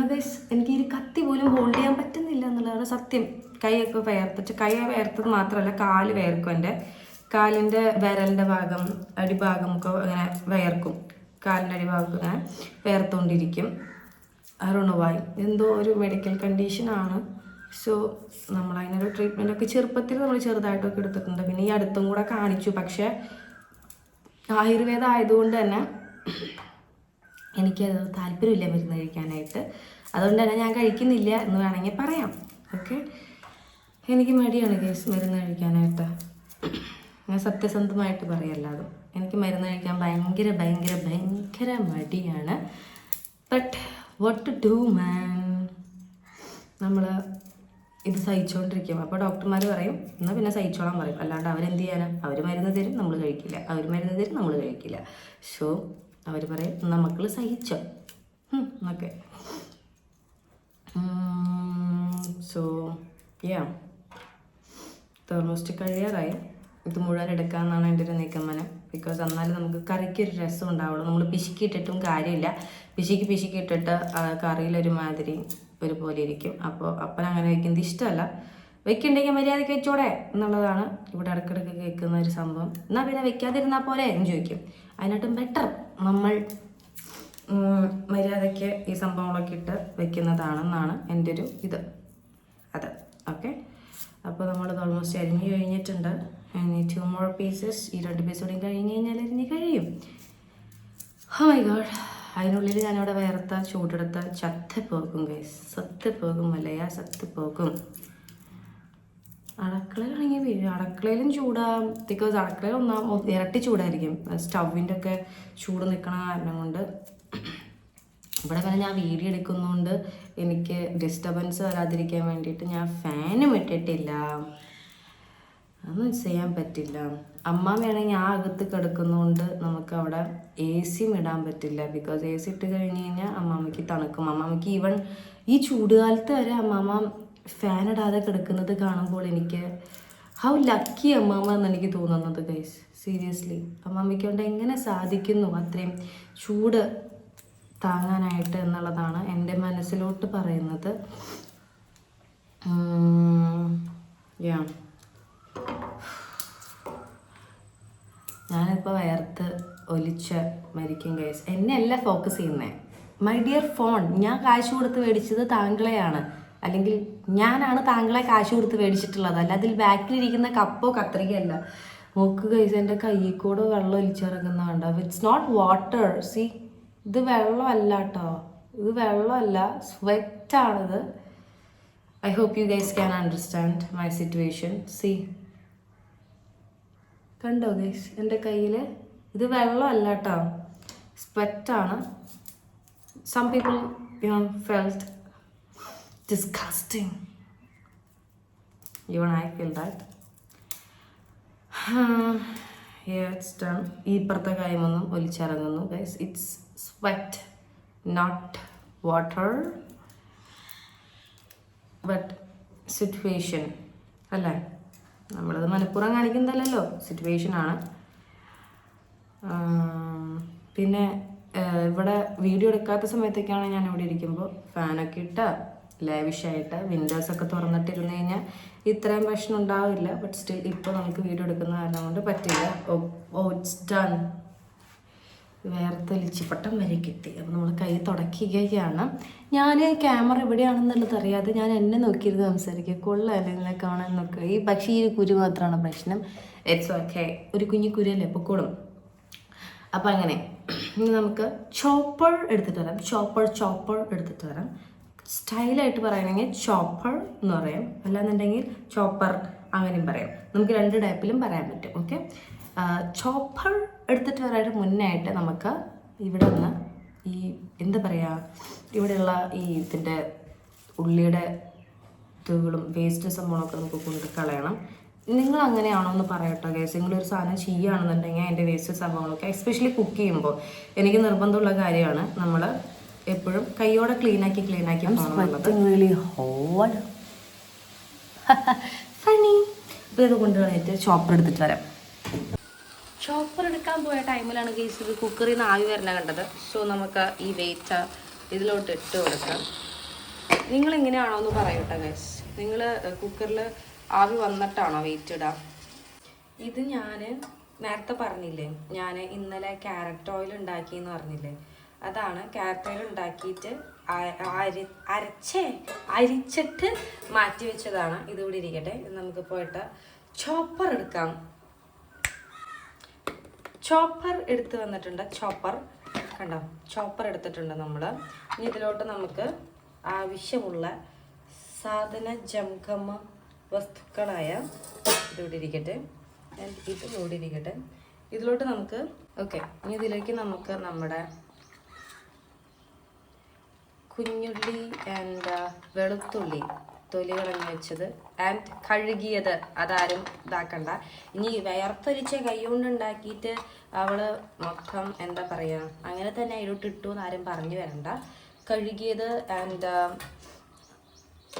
ഗൈസ്, എനിക്ക് ഈ കത്തി പോലും ഹോൾഡ് ചെയ്യാൻ പറ്റുന്നില്ല എന്നുള്ളതാണ് സത്യം. കൈയൊക്കെ വേർത്തത് മാത്രമല്ല, കാല് വേർക്കും. എൻ്റെ കാലിൻ്റെ വിരലിൻ്റെ ഭാഗം, അടിഭാഗമൊക്കെ അങ്ങനെ വേർക്കും. കാലിൻ്റെ അടിഭാഗമൊക്കെ അങ്ങനെ വേർത്തുകൊണ്ടിരിക്കും. അരുണവായി എന്തോ ഒരു മെഡിക്കൽ കണ്ടീഷനാണ്. സോ നമ്മളതിനൊരു ട്രീറ്റ്മെൻറ്റൊക്കെ ചെറുപ്പത്തിൽ നമ്മൾ ചെറുതായിട്ടൊക്കെ എടുത്തിട്ടുണ്ട്. പിന്നെ ഈ അടുത്തും കൂടെ കാണിച്ചു. പക്ഷേ ആയുർവേദം ആയതുകൊണ്ട് തന്നെ എനിക്കത് താല്പര്യമില്ല മരുന്ന് കഴിക്കാനായിട്ട്. അതുകൊണ്ട് തന്നെ ഞാൻ കഴിക്കുന്നില്ല എന്ന് വേണമെങ്കിൽ പറയാം. ഓക്കെ, എനിക്ക് മടിയാണ് കേസ് മരുന്ന് കഴിക്കാനായിട്ട്. ഞാൻ സത്യസന്ധമായിട്ട് പറയല്ലാതും എനിക്ക് മരുന്ന് കഴിക്കാൻ ഭയങ്കര ഭയങ്കര ഭയങ്കര മടിയാണ്. ബട്ട് വാട്ട് ടു ഡു മാൻ, നമ്മൾ ഇത് സഹിച്ചുകൊണ്ടിരിക്കും. അപ്പോൾ ഡോക്ടർമാർ പറയും എന്നാൽ പിന്നെ സഹിച്ചോളാൻ പറയും. അല്ലാണ്ട് അവരെന്ത് ചെയ്യാനാണ്? അവർ മരുന്ന് തരും, നമ്മൾ കഴിക്കില്ല. അവർ മരുന്ന് തരും, നമ്മൾ കഴിക്കില്ല. സോ അവർ പറയും എന്നാൽ മക്കൾ സഹിച്ചോ എന്നൊക്കെ. സോ ഓൾമോസ്റ്റ് കഴിയാറായി. ഇത് മുഴുവൻ എടുക്കാമെന്നാണ് എൻ്റെ ഒരു നിഗമനം. ബിക്കോസ് എന്നാലും നമുക്ക് കറിക്കൊരു രസം ഉണ്ടാവുള്ളൂ. നമ്മൾ പിശുക്കിയിട്ടിട്ടും കാര്യമില്ല. പിശുക്കിയിട്ടിട്ട് കറിയിലൊരുമാതിരി ഒരുപോലെ ഇരിക്കും. അപ്പോൾ അപ്പൻ അങ്ങനെ വയ്ക്കുന്നത് ഇഷ്ടമല്ല. വെക്കുന്നുണ്ടെങ്കിൽ മര്യാദയ്ക്ക് വെച്ചോടെ എന്നുള്ളതാണ് ഇവിടെ ഇടയ്ക്കിടയ്ക്ക് കേൾക്കുന്ന ഒരു സംഭവം. എന്നാൽ പിന്നെ വെക്കാതിരുന്നാൽ പോലെ എന്ന് ചോദിക്കും. അതിനായിട്ടും ബെറ്റർ നമ്മൾ മര്യാദയ്ക്ക് ഈ സംഭവങ്ങളൊക്കെ ഇട്ട് വെക്കുന്നതാണെന്നാണ് എൻ്റെ ഒരു ഇത്. അത് ഓക്കെ. അപ്പോൾ നമ്മളത് ഓൾമോസ്റ്റ് അരിഞ്ഞ് കഴിഞ്ഞിട്ടുണ്ട്. ഇനി 2 more pieces. ഈ 2 പീസ് കൂടി കഴിഞ്ഞ് കഴിഞ്ഞാൽ അരിഞ്ഞ് കഴിയും. Oh my God. അതിനുള്ളിൽ ഞാനിവിടെ വേർത്ത ചൂടെടുത്ത ചത്തുപോകും ഗൈസ്, സത്തുപോകും മല്ലയാ, സത്തുപോകും. അടുക്കളയിലാണെങ്കിൽ വീഴും. അടുക്കളയിലും ചൂടാകും. ബിക്കോസ് അടുക്കളയിൽ ഇരട്ടി ചൂടായിരിക്കും. സ്റ്റൗവിൻ്റെ ഒക്കെ ചൂട് നിൽക്കണ കാരണം കൊണ്ട്. ഇവിടെ പിന്നെ ഞാൻ വീഡിയോ എടുക്കുന്നതുകൊണ്ട് എനിക്ക് ഡിസ്റ്റർബൻസ് വരാതിരിക്കാൻ വേണ്ടിയിട്ട് ഞാൻ ഫാനും ഇട്ടിട്ടില്ല. അതൊന്നും ചെയ്യാൻ പറ്റില്ല. അമ്മാമ്മയാണെങ്കിൽ ആ അകത്ത് കിടക്കുന്നതുകൊണ്ട് നമുക്ക് അവിടെ AC ഇടാൻ പറ്റില്ല. ബിക്കോസ് AC ഇട്ട് കഴിഞ്ഞ് കഴിഞ്ഞാൽ അമ്മാമ്മയ്ക്ക് തണുക്കും. അമ്മാമ്മയ്ക്ക് ഈവൻ ഈ ചൂടുകാലത്ത് വരെ അമ്മാമ്മ ഫാൻ ഇടാതെ കിടക്കുന്നത് കാണുമ്പോൾ എനിക്ക് ഹൗ ലക്കി അമ്മാമ്മ എന്ന് എനിക്ക് തോന്നുന്നത് ഗൈസ്. സീരിയസ്ലി, അമ്മാമ്മയ്ക്ക് കൊണ്ട് എങ്ങനെ സാധിക്കുന്നു അത്രയും ചൂട് താങ്ങാനായിട്ട് എന്നുള്ളതാണ് എൻ്റെ മനസ്സിലോട്ട് പറയുന്നത്. ഞാനിപ്പോൾ വയർത്ത് ഒലിച്ച് മരിക്കും ഗൈസ്. എന്നെയല്ല ഫോക്കസ് ചെയ്യുന്നത്, മൈ ഡിയർ ഫോൺ. ഞാൻ കാശ് കൊടുത്ത് മേടിച്ചത് താങ്കളെയാണ്, അല്ലെങ്കിൽ ഞാനാണ് താങ്കളെ കാശ് കൊടുത്ത് മേടിച്ചിട്ടുള്ളത്, അല്ല അതിൽ ബാക്കിലിരിക്കുന്ന കപ്പോ കത്രികയല്ല. നോക്ക് ഗൈസ്, എൻ്റെ കയ്യിൽ കൂടെ വെള്ളം ഒലിച്ചിറങ്ങുന്ന കണ്ടോ. It's not water, see. ഇത് വെള്ളമല്ല കേട്ടോ, ഇത് വെള്ളമല്ല, സ്വെറ്റാണിത്. I hope you guys can understand my situation. See, കണ്ടോ ഗൈസ് എൻ്റെ കയ്യിൽ? ഇത് വെള്ളമല്ല കേട്ടോ, സ്വെറ്റാണ്. Some people felt disgusting. Even I feel that. Yeah, it's done. ഈ ഇപ്പുറത്തെ കാര്യമൊന്നും ഒലിച്ചിറങ്ങുന്നു guys. It's sweat, not water, but situation അല്ലേ. നമ്മളത് മനഃപൂർവ്വം കാണിക്കുന്നതല്ലല്ലോ, സിറ്റുവേഷനാണ്. പിന്നെ ഇവിടെ വീഡിയോ എടുക്കാത്ത സമയത്തൊക്കെയാണ് ഞാൻ ഇവിടെ ഇരിക്കുമ്പോൾ ഫാനൊക്കെ ഇട്ട് ലാവിഷായിട്ട് വിൻഡോസൊക്കെ തുറന്നിട്ടിരുന്ന് കഴിഞ്ഞാൽ ഇത്രയും പ്രശ്നം ഉണ്ടാവില്ല. ബട്ട് സ്റ്റിൽ ഇപ്പോൾ നമുക്ക് വീഡിയോ എടുക്കുന്ന കാരണം കൊണ്ട് പറ്റില്ല. It's done. വേർത്തൊലിച്ചിപ്പട്ടം വരെ കിട്ടി. അപ്പോൾ നമ്മൾ കൈ തുടക്കുകയാണ്. ഞാൻ ക്യാമറ എവിടെയാണെന്നുള്ളത് അറിയാതെ ഞാൻ എന്നെ നോക്കിയിരുന്ന് സംസാരിക്കുക. കൊള്ളാല്ലേ നിന്നെ കാണാൻ നോക്കുക. പക്ഷേ ഈ കുരു മാത്രമാണ് പ്രശ്നം. ഇറ്റ്സ് ഓക്കെ, ഒരു കുഞ്ഞു കുരല്ലേ ഇപ്പോൾ കൂടും. അപ്പം അങ്ങനെ ഇനി നമുക്ക് ചോപ്പർ എടുത്തിട്ട് വരാം. ചോപ്പർ എടുത്തിട്ട് വരാം. സ്റ്റൈലായിട്ട് പറയണമെങ്കിൽ ചോപ്പർ എന്ന് പറയാം, അല്ലാന്നുണ്ടെങ്കിൽ ചോപ്പർ അങ്ങനെയും പറയാം. നമുക്ക് രണ്ട് ടൈപ്പിലും പറയാൻ പറ്റും. ഓക്കെ, ചോപ്പർ എടുത്തിട്ട് വരാനായിട്ട് മുന്നായിട്ട് നമുക്ക് ഇവിടെ നിന്ന് ഈ എന്താ പറയുക, ഇവിടെയുള്ള ഈ ഇതിൻ്റെ ഉള്ളിയുടെ തൂകളും വേസ്റ്റ് സംഭവമൊക്കെ നമുക്ക് കൊണ്ട് കളയണം. നിങ്ങൾ അങ്ങനെയാണോ എന്ന് പറയട്ടോ ഗൈസ്. നിങ്ങളൊരു സാധനം ചെയ്യുകയാണെന്നുണ്ടെങ്കിൽ അതിൻ്റെ വേസ്റ്റ് സംഭവങ്ങളൊക്കെ, എസ്പെഷ്യലി കുക്ക് ചെയ്യുമ്പോൾ എനിക്ക് നിർബന്ധമുള്ള കാര്യമാണ് നമ്മൾ എപ്പോഴും കൈയോടെ ക്ലീനാക്കി ഫണി. അപ്പോൾ ഇത് കൊണ്ട് കളഞ്ഞിട്ട് ചോപ്പർ എടുത്തിട്ട് വരാം. ചോപ്പർ എടുക്കാൻ പോയ ടൈമിലാണ് ഗൈസ് ഇത് കുക്കറിൽ നിന്ന് ആവി വരണ കണ്ടത്. സോ നമുക്ക് ഈ വെയിറ്റ് ഇതിലോട്ട് ഇട്ട് കൊടുക്കാം. നിങ്ങളെങ്ങനെയാണോ എന്ന് പറയൂട്ടോ ഗൈസ്. നിങ്ങൾ കുക്കറിൽ ആവി വന്നിട്ടാണോ വെയിറ്റ് ഇടാം? ഇത് ഞാൻ നേരത്തെ പറഞ്ഞില്ലേ, ഞാൻ ഇന്നലെ ക്യാരറ്റ് ഓയിൽ ഉണ്ടാക്കിയെന്ന് പറഞ്ഞില്ലേ, അതാണ്. ക്യാരറ്റ് ഓയിൽ ഉണ്ടാക്കിയിട്ട് അരിച്ചിട്ട് മാറ്റി വെച്ചതാണ്. ഇതിവിടെ ഇരിക്കട്ടെ. നമുക്ക് പോയിട്ട് ചോപ്പർ എടുക്കാം. ചോപ്പർ എടുത്ത് വന്നിട്ടുണ്ട്. ചോപ്പർ കണ്ടോ, ചോപ്പർ എടുത്തിട്ടുണ്ട് നമ്മൾ. ഇനി ഇതിലോട്ട് നമുക്ക് ആവശ്യമുള്ള സാധന ജംഗമ വസ്തുക്കളായ ഇതിവിടെ ഇരിക്കട്ടെ, ഇതിലൂടെ ഇരിക്കട്ടെ. ഇതിലോട്ട് നമുക്ക് ഓക്കെ. ഇനി ഇതിലേക്ക് നമുക്ക് നമ്മുടെ കുഞ്ഞുള്ളി ആൻഡ് വെളുത്തുള്ളി തൊലി കളഞ്ഞ് വെച്ചത് ആൻഡ് കഴുകിയത്, അതാരും ഇതാക്കണ്ട. ഇനി വയർത്തൊലിച്ച കൈ കൊണ്ട് ഉണ്ടാക്കിയിട്ട് അവള് മൊത്തം എന്താ പറയുക അങ്ങനെ തന്നെ അതിലോട്ട് ഇട്ടു എന്ന് ആരും പറഞ്ഞു വരണ്ട. കഴുകിയത് ആൻഡ്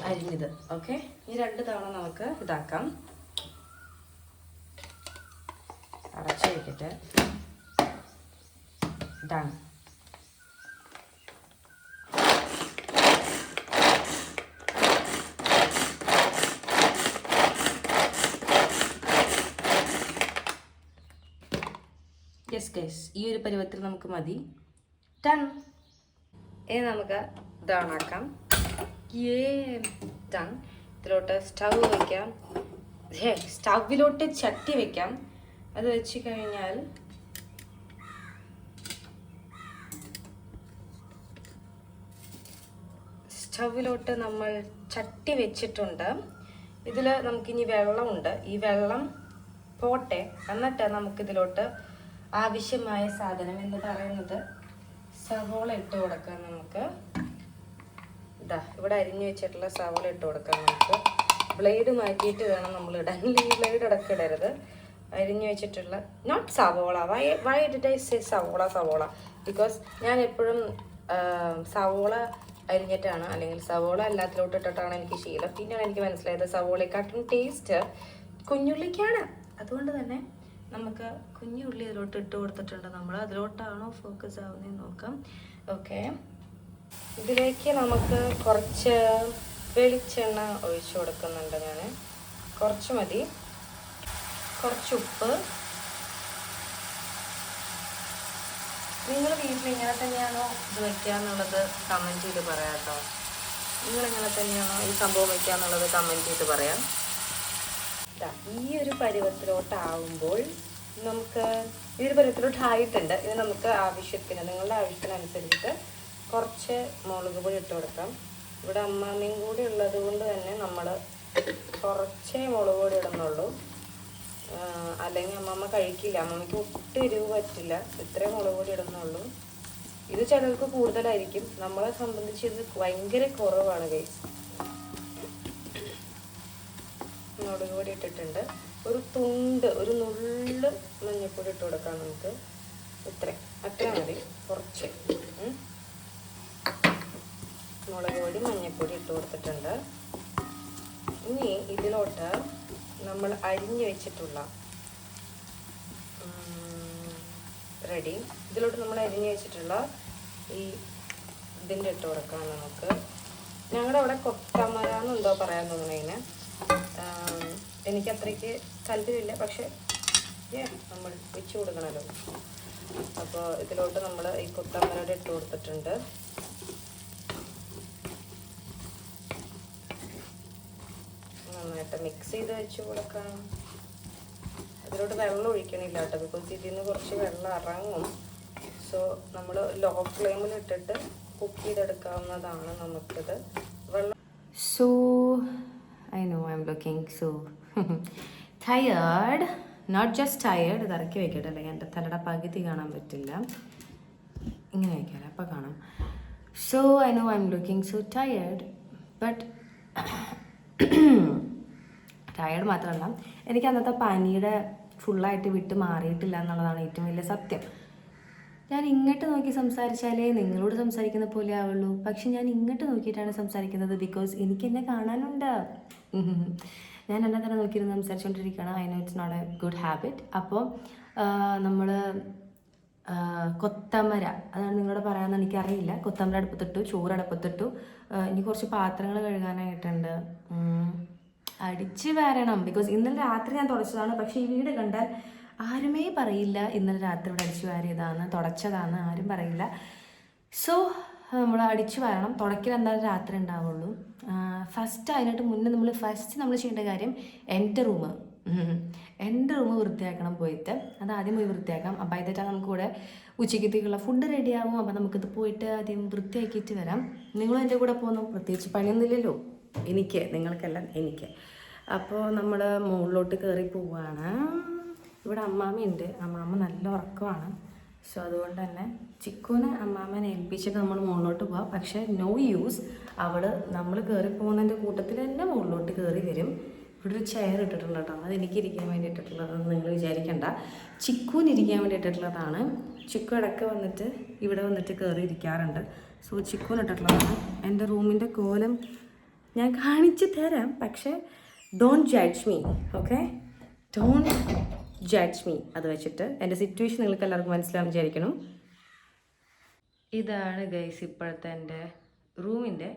അരിഞ്ഞത്. ഓക്കെ, ഈ 2 തവണ നമുക്ക് ഇതാക്കാം. അടച്ചു വയ്ക്കട്ടെ. ഡൺ. യെസ് ഗൈസ്, ഈ ഒരു പരുവത്തിൽ നമുക്ക് മതി. ഡൺ. ഇനി നമുക്ക് ഡൗണാക്കാം. ഡൺ. ഇതിലോട്ട് സ്റ്റവ് വയ്ക്കാം. സ്റ്റവിലോട്ട് ചട്ടി വയ്ക്കാം. അത് വെച്ച് കഴിഞ്ഞാൽ സ്റ്റവിലോട്ട് നമ്മൾ ചട്ടി വെച്ചിട്ടുണ്ട്. ഇതിൽ നമുക്കിനി വെള്ളമുണ്ട്. ഈ വെള്ളം പോട്ടെ. എന്നിട്ട് നമുക്കിതിലോട്ട് ആവശ്യമായ സാധനം എന്ന് പറയുന്നത് സവോള ഇട്ട് കൊടുക്കാം. നമുക്ക് ഇതാ ഇവിടെ അരിഞ്ഞു വെച്ചിട്ടുള്ള സവോള ഇട്ട് കൊടുക്കാം. നമുക്ക് ബ്ലേഡ് മാറ്റിയിട്ട് വേണം നമ്മൾ ഇടാൻ. ഈ ബ്ലേഡ് ഇടക്കിടരുത്. അരിഞ്ഞു വെച്ചിട്ടുള്ള നോട്ട് സവോള. വൈ ഡിഡ് ഐ സേ സവോള? ബിക്കോസ് ഞാൻ എപ്പോഴും സവോള അരിഞ്ഞിട്ടാണ്, അല്ലെങ്കിൽ സവോള എല്ലാത്തിലോട്ട് ഇട്ടിട്ടാണ് എനിക്ക് ശീലം. പിന്നെയാണ് എനിക്ക് മനസ്സിലായത് സവോളയെക്കാട്ടും ടേസ്റ്റ് കുഞ്ഞുള്ളിക്കാണ്. അതുകൊണ്ട് തന്നെ നമുക്ക് കുഞ്ഞുള്ളി ഇതിലോട്ട് ഇട്ട് കൊടുത്തിട്ടുണ്ട്. നമ്മൾ അതിലോട്ടാണോ ഫോക്കസ് ആവുന്നതെന്ന് നോക്കാം. ഓക്കെ, ഇതിലേക്ക് നമുക്ക് കുറച്ച് വെളിച്ചെണ്ണ ഒഴിച്ചു കൊടുക്കുന്നുണ്ട്. ഞാൻ കുറച്ച് മതി. കുറച്ച് ഉപ്പ്. നിങ്ങൾ വീട്ടിൽ ഇങ്ങനെ തന്നെയാണോ ഇത് വയ്ക്കുക എന്നുള്ളത് കമൻറ്റ് ചെയ്ത് പറയാം കേട്ടോ. നിങ്ങളിങ്ങനെ തന്നെയാണോ ഈ സംഭവം വയ്ക്കുക എന്നുള്ളത് കമൻറ്റ് ചെയ്ത് പറയാം. ഈ ഒരു പരുവത്തിലോട്ടാവുമ്പോൾ നമുക്ക് ഈ ഒരു പരുവത്തിലോട്ടായിട്ടുണ്ട്. ഇത് നമുക്ക് ആവശ്യത്തിന്, നിങ്ങളുടെ ആവശ്യത്തിനനുസരിച്ചിട്ട് കുറച്ച് മുളക് പൊടി ഇട്ട് കൊടുക്കാം. ഇവിടെ അമ്മാമ്മയും കൂടി ഉള്ളത് കൊണ്ട് തന്നെ നമ്മൾ കുറച്ചേ മുളക് പൊടി ഇടുന്നുള്ളൂ. അല്ലെങ്കിൽ അമ്മമ്മ കഴിക്കില്ല, അമ്മമ്മയ്ക്ക് ഒട്ടും എരിവ് പറ്റില്ല. ഇത്രയും മുളക് പൊടി ഇടുന്നുള്ളൂ. ഇത് ചിലർക്ക് കൂടുതലായിരിക്കും, നമ്മളെ സംബന്ധിച്ച് ഇത് ഭയങ്കര കുറവാണ് ഗൈസ്. മുളക് പൊടി ഇട്ടിട്ടുണ്ട്. ഒരു തുണ്ട്, ഒരു നുള്ള് മഞ്ഞൾപ്പൊടി ഇട്ട് കൊടുക്കാം നമുക്ക്. അത്ര മതി. കുറച്ച് മുളക് പൊടി മഞ്ഞൾപ്പൊടി ഇട്ട് കൊടുത്തിട്ടുണ്ട്. ഇനി ഇതിലോട്ട് നമ്മൾ അരിഞ്ഞു വെച്ചിട്ടുള്ള ഇതിലോട്ട് നമ്മൾ അരിഞ്ഞു വെച്ചിട്ടുള്ള ഈ ഇതിൻ്റെ ഇട്ട് കൊടുക്കാം നമുക്ക്. ഞങ്ങളുടെ അവിടെ കൊത്തമര എന്നെന്തോ പറയാൻ തോന്നുന്നതിന്. എനിക്ക് അത്രയ്ക്ക് താല്പര്യമില്ല, പക്ഷെ നമ്മൾ വെച്ച് കൊടുക്കണമല്ലോ. അപ്പോൾ ഇതിലോട്ട് നമ്മൾ ഈ കൊത്തമരയുടെ ഇട്ട് കൊടുത്തിട്ടുണ്ട്. നന്നായിട്ട് മിക്സ് ചെയ്ത് വെച്ച് കൊടുക്കാം. അതിലോട്ട് വെള്ളം ഒഴിക്കണില്ല കേട്ടോ, ബിക്കോസ് ഇതിൽ നിന്ന് കുറച്ച് വെള്ളം ഇറങ്ങും. സോ നമ്മൾ ലോ ഫ്ലെയിമിൽ ഇട്ടിട്ട് കുക്ക് ചെയ്തെടുക്കാവുന്നതാണ് നമുക്കിത്. വെള്ളം so I know I'm looking so tired, not just tired. ഇത് ഇറക്കി വെക്കട്ടെ, അല്ലെങ്കിൽ എൻ്റെ തലയുടെ പകുതി കാണാൻ പറ്റില്ല. ഇങ്ങനെ വയ്ക്കാം, അപ്പം കാണാം. So I know I'm looking so tired, but tired മാത്രമല്ല, എനിക്ക് അന്നത്തെ പനിയുടെ ഫുള്ളായിട്ട് വിട്ട് മാറിയിട്ടില്ല എന്നുള്ളതാണ് ഏറ്റവും വലിയ സത്യം. ഞാൻ ഇങ്ങോട്ട് നോക്കി സംസാരിച്ചാലേ നിങ്ങളോട് സംസാരിക്കുന്ന പോലെ ആവുള്ളൂ. പക്ഷെ ഞാൻ ഇങ്ങോട്ട് നോക്കിയിട്ടാണ് സംസാരിക്കുന്നത്, ബിക്കോസ് എനിക്ക് എന്നെ കാണാനുണ്ട്. ഞാൻ എന്നെ തന്നെ നോക്കിയിരുന്ന് സംസാരിച്ചുകൊണ്ടിരിക്കുകയാണ്. I know it's not a good habit. അപ്പോൾ നമ്മൾ കൊത്തമര, അതാണ് നിങ്ങളോട് പറയാമെന്ന് എനിക്കറിയില്ല. കൊത്തമര അടുപ്പത്തിട്ടു, ചോറ് അടുപ്പത്തിട്ടു. ഇനി കുറച്ച് പാത്രങ്ങൾ കഴുകാനായിട്ടുണ്ട്. അടിച്ച് വാരണം, ബിക്കോസ് ഇന്നലെ രാത്രി ഞാൻ തുടച്ചതാണ്. പക്ഷേ ഈ വീട് കണ്ടാൽ ആരുമേ പറയില്ല ഇന്നലെ രാത്രി ഇവിടെ അടിച്ചു വാരിയതാണ്, തുടച്ചതാണ്, ആരും പറയില്ല. സോ നമ്മൾ അടിച്ചു വാരണം. തുടക്കൽ എന്തായാലും രാത്രി ഉണ്ടാവുള്ളൂ. അതിനായിട്ട് മുന്നേ നമ്മൾ ചെയ്യേണ്ട കാര്യം എൻ്റെ റൂം വൃത്തിയാക്കണം. പോയിട്ട് അത് ആദ്യം പോയി വൃത്തിയാക്കാം. അപ്പോൾ അതിട്ടാണ് നമുക്ക് കൂടെ ഉച്ചയ്ക്കത്തേക്കുള്ള ഫുഡ് റെഡിയാവും. അപ്പോൾ നമുക്കിത് പോയിട്ട് ആദ്യം വൃത്തിയാക്കിയിട്ട് വരാം. നിങ്ങളും എൻ്റെ കൂടെ പോകുന്നു, പ്രത്യേകിച്ച് പണിയൊന്നുമില്ലല്ലോ എനിക്ക്, നിങ്ങൾക്കെല്ലാം എനിക്ക്. അപ്പോൾ നമ്മൾ മുകളിലോട്ട് കയറി പോവുകയാണ്. ഇവിടെ അമ്മാമ്മയുണ്ട്, അമ്മാമ്മ നല്ല ഉറക്കമാണ്. സോ അതുകൊണ്ട് തന്നെ ചിക്കുനെ അമ്മാമ്മനെ ഏൽപ്പിച്ചിട്ട് നമ്മൾ മുകളിലോട്ട് പോവാം. പക്ഷേ നോ യൂസ്, നമ്മൾ കയറി പോകുന്നതിൻ്റെ കൂട്ടത്തിൽ തന്നെ മുകളിലോട്ട് കയറി വരും. ഇവിടെ ഒരു ചെയർ ഇട്ടിട്ടുണ്ട് കേട്ടോ, അതെനിക്ക് ഇരിക്കാൻ വേണ്ടി ഇട്ടിട്ടുള്ളതെന്ന് നിങ്ങൾ വിചാരിക്കേണ്ട. ചിക്കുവിന് ഇരിക്കാൻ വേണ്ടി ഇട്ടിട്ടുള്ളതാണ്. ചിക്കു ഇടയ്ക്ക് വന്നിട്ട് ഇവിടെ വന്നിട്ട് കയറി ഇരിക്കാറുണ്ട്. സോ ചിക്കുവിന് ഇട്ടിട്ടുള്ളതാണ്. എൻ്റെ റൂമിൻ്റെ കോലം ഞാൻ കാണിച്ചു തരാം, പക്ഷേ don't judge me, okay? Don't judge me. അത് വെച്ചിട്ട് എൻ്റെ സിറ്റുവേഷൻ നിങ്ങൾക്ക് എല്ലാവർക്കും മനസ്സിലാവും വിചാരിക്കണം. ഇതാണ് ഗൈസ് ഇപ്പോഴത്തെ എൻ്റെ റൂമിൻ്റെ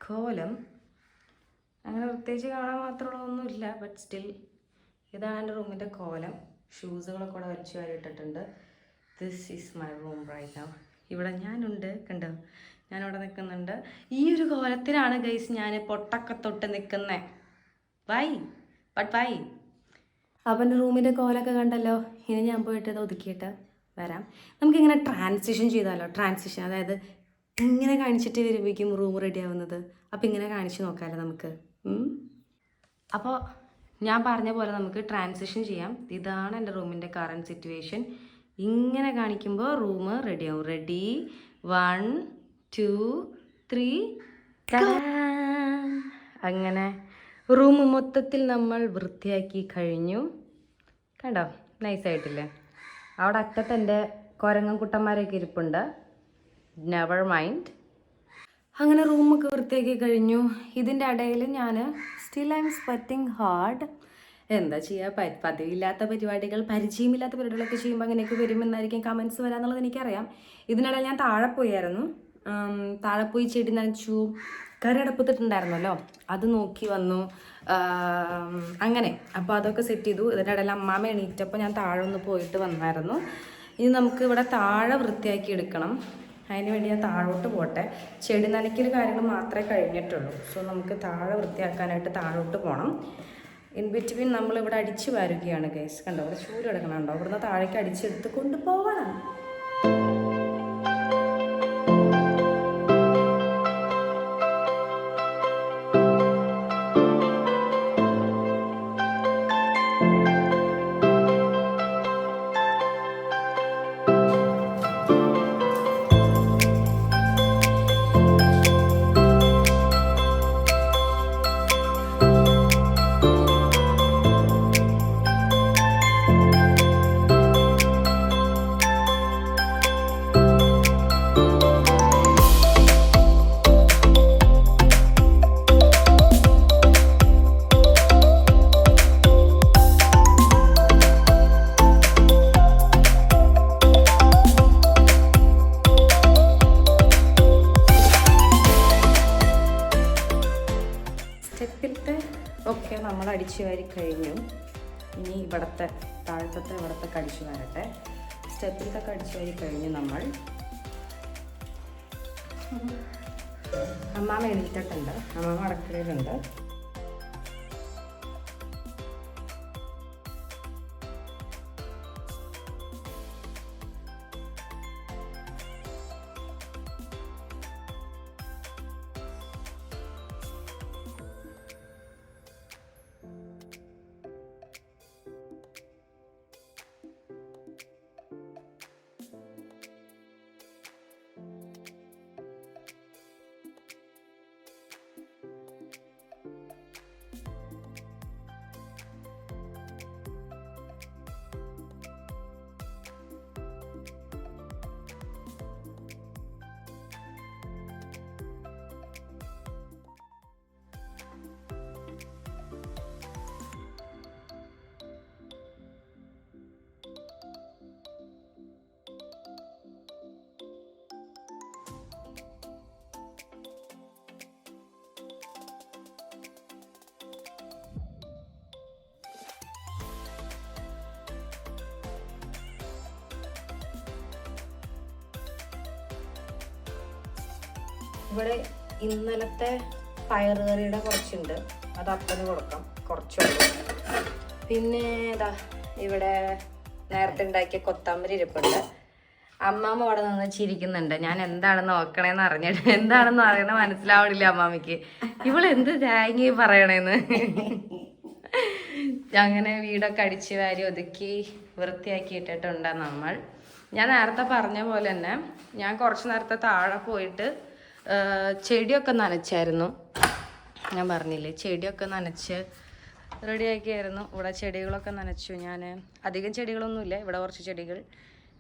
കോലം. അങ്ങനെ പ്രത്യേകിച്ച് കാണാൻ മാത്രമുള്ളതൊന്നുമില്ല, ബട്ട് സ്റ്റിൽ ഇതാണ് എൻ്റെ റൂമിൻ്റെ കോലം. ഷൂസുകളൊക്കെ കൂടെ വലിച്ചു വാരിയിട്ടിട്ടുണ്ട്. This is my room right now. ഇവിടെ ഞാനുണ്ട്, കണ്ടോ? ഞാനിവിടെ നിൽക്കുന്നുണ്ട്. ഈ ഒരു കോലത്തിലാണ് ഗൈസ് ഞാൻ പൊട്ടൊക്കെ തൊട്ട് നിൽക്കുന്നത്. Bye but bye. അപ്പം എൻ്റെ റൂമിൻ്റെ കോലൊക്കെ കണ്ടല്ലോ. ഇനി ഞാൻ പോയിട്ട് അത് ഒതുക്കിയിട്ട് വരാം. നമുക്കിങ്ങനെ ട്രാൻസിഷൻ ചെയ്താലോ? ട്രാൻസിഷൻ, അതായത് ഇങ്ങനെ കാണിച്ചിട്ട് വരുമ്പോഴേക്കും റൂം റെഡി ആവുന്നത്. അപ്പോൾ ഇങ്ങനെ കാണിച്ച് നോക്കാമല്ലോ നമുക്ക്. അപ്പോൾ ഞാൻ പറഞ്ഞ പോലെ നമുക്ക് ട്രാൻസിഷൻ ചെയ്യാം. ഇതാണ് എൻ്റെ റൂമിൻ്റെ കറൻറ്റ് സിറ്റുവേഷൻ. ഇങ്ങനെ കാണിക്കുമ്പോൾ റൂം റെഡി ആവും. റെഡി, 1 2 3. അങ്ങനെ റൂം മൊത്തത്തിൽ നമ്മൾ വൃത്തിയാക്കി കഴിഞ്ഞു. കണ്ടോ, നൈസായിട്ടില്ലേ? അവിടെ അറ്റത്ത് എൻ്റെ കുരങ്ങൻ കുട്ടന്മാരൊക്കെ ഇരിപ്പുണ്ട്. Never mind. അങ്ങനെ റൂമൊക്കെ വൃത്തിയാക്കി കഴിഞ്ഞു. ഇതിൻ്റെ ഇടയിൽ ഞാൻ still I M sweating hard. എന്താ ചെയ്യുക, പതിവില്ലാത്ത പരിപാടികൾ, പരിചയമില്ലാത്ത പരിപാടികളൊക്കെ ചെയ്യുമ്പോൾ അങ്ങനെയൊക്കെ വരുമെന്നായിരിക്കും കമൻസ് വരാമെന്നുള്ളത് എനിക്കറിയാം. ഇതിനിടയിൽ ഞാൻ താഴെ പോയായിരുന്നു. താഴെ പോയി ചെടി നനച്ചു, കറി അടുപ്പത്തിട്ടുണ്ടായിരുന്നല്ലോ, അത് നോക്കി വന്നു. അങ്ങനെ അപ്പോൾ അതൊക്കെ സെറ്റ് ചെയ്തു. ഇതിൻ്റെ ഇടയിൽ അമ്മാമ്മ എണീറ്റപ്പോൾ ഞാൻ താഴെ ഒന്ന് പോയിട്ട് വന്നായിരുന്നു. ഇനി നമുക്ക് ഇവിടെ താഴെ വൃത്തിയാക്കി എടുക്കണം. അതിന് വേണ്ടി ഞാൻ താഴോട്ട് പോട്ടെ. ചെടി നനയ്ക്കൽ കാര്യങ്ങൾ മാത്രമേ കഴിഞ്ഞിട്ടുള്ളൂ. സോ നമുക്ക് താഴെ വൃത്തിയാക്കാനായിട്ട് താഴോട്ട് പോകണം. ഇൻ ബിറ്റ്വീൻ നമ്മളിവിടെ അടിച്ചു വാരുകയാണ് ഗൈസ്. കണ്ടോ, ഇവിടെ ചൂട് കിടക്കണുണ്ടോ? ഇവിടുന്ന് താഴേക്ക് അടിച്ചെടുത്ത് കൊണ്ടുപോകണം. ഒക്കെ നമ്മൾ അടിച്ചു വാരി കഴിഞ്ഞു. ഇനി ഇവിടുത്തെ ഇവിടുത്തെ അടിച്ചു വരട്ടെ. സ്റ്റെപ്പിലത്തൊക്കെ അടിച്ചു വാരി കഴിഞ്ഞു നമ്മൾ. അമ്മാമ എണീറ്റിട്ടുണ്ട്, അമ്മാമ അടുക്കളയിലുണ്ട്. ഇവിടെ ഇന്നലത്തെ പയറ് കറിയുടെ കുറച്ചുണ്ട്, അത് അപ്പന് കൊടുക്കാം, കുറച്ചുണ്ട്. പിന്നെ ഇതാ ഇവിടെ നേരത്തെ ഉണ്ടാക്കിയ കൊത്തമ്പരി ഇരിപ്പുണ്ട്. അമ്മാമ്മ അവിടെ നിന്ന് ചിരിക്കുന്നുണ്ട്. ഞാൻ എന്താണെന്ന് നോക്കണേന്ന് അറിഞ്ഞിട്ട്, എന്താണെന്ന് അറിയണ മനസ്സിലാവണില്ല അമ്മാമ്മയ്ക്ക്. ഇവളെന്ത് തേങ്ങ പറയണേന്ന്. അങ്ങനെ വീടൊക്കെ അടിച്ചു വാരി ഒതുക്കി വൃത്തിയാക്കി ഇട്ടിട്ടുണ്ട് നമ്മൾ. ഞാൻ നേരത്തെ പറഞ്ഞ പോലെ തന്നെ ഞാൻ കുറച്ച് നേരത്തെ താഴെ പോയിട്ട് ചെടിയൊക്കെ നനച്ചായിരുന്നു. ഞാൻ പറഞ്ഞില്ലേ, ചെടിയൊക്കെ നനച്ച് റെഡിയാക്കിയായിരുന്നു. ഇവിടെ ചെടികളൊക്കെ നനച്ചു ഞാൻ. അധികം ചെടികളൊന്നുമില്ല, ഇവിടെ കുറച്ച് ചെടികൾ,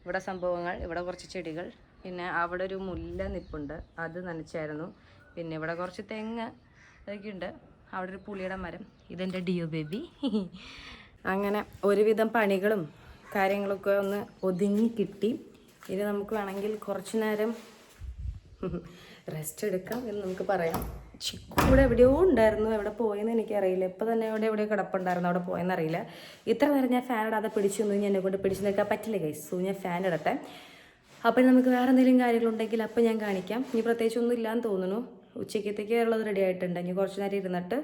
ഇവിടെ സംഭവങ്ങൾ, ഇവിടെ കുറച്ച് ചെടികൾ. പിന്നെ അവിടെ ഒരു മുല്ല നിപ്പുണ്ട്, അത് നനച്ചായിരുന്നു. പിന്നെ ഇവിടെ കുറച്ച് തെങ്ങ് ഇതൊക്കെ ഉണ്ട്. അവിടെ ഒരു പുളിയുടെ മരം. ഇതെൻ്റെ ഡിയോ ബേബി. അങ്ങനെ ഒരുവിധം പണികളും കാര്യങ്ങളൊക്കെ ഒന്ന് ഒതുങ്ങി കിട്ടി. ഇനി നമുക്ക് വേണമെങ്കിൽ കുറച്ച് നേരം റെസ്റ്റ് എടുക്കാം എന്ന് നമുക്ക് പറയാം. ചിക്കു ഇവിടെ എവിടെയോ ഉണ്ടായിരുന്നു, എവിടെ പോയെന്ന് എനിക്കറിയില്ല. ഇപ്പം തന്നെ എവിടെയോ കിടപ്പുണ്ടായിരുന്നു, അവിടെ പോയെന്നറിയില്ല. ഇത്ര നേരം ഞാൻ ഫാൻ ഇടാതെ പിടിച്ചൊന്നും എന്നെ കൊണ്ട് പിടിച്ച് നിൽക്കാൻ പറ്റില്ല ഗൈസ്. സോ ഞാൻ ഫാൻ ഇടട്ടെ. അപ്പം നമുക്ക് വേറെ എന്തെങ്കിലും കാര്യങ്ങളുണ്ടെങ്കിൽ അപ്പം ഞാൻ കാണിക്കാം. ഇനി പ്രത്യേകിച്ചൊന്നും ഇല്ലയെന്ന് തോന്നുന്നു. ഉച്ചയ്ക്കത്തേക്ക് ഉള്ളത് റെഡി ആയിട്ടുണ്ട്. ഇനി കുറച്ച് നേരം ഇരുന്നിട്ട്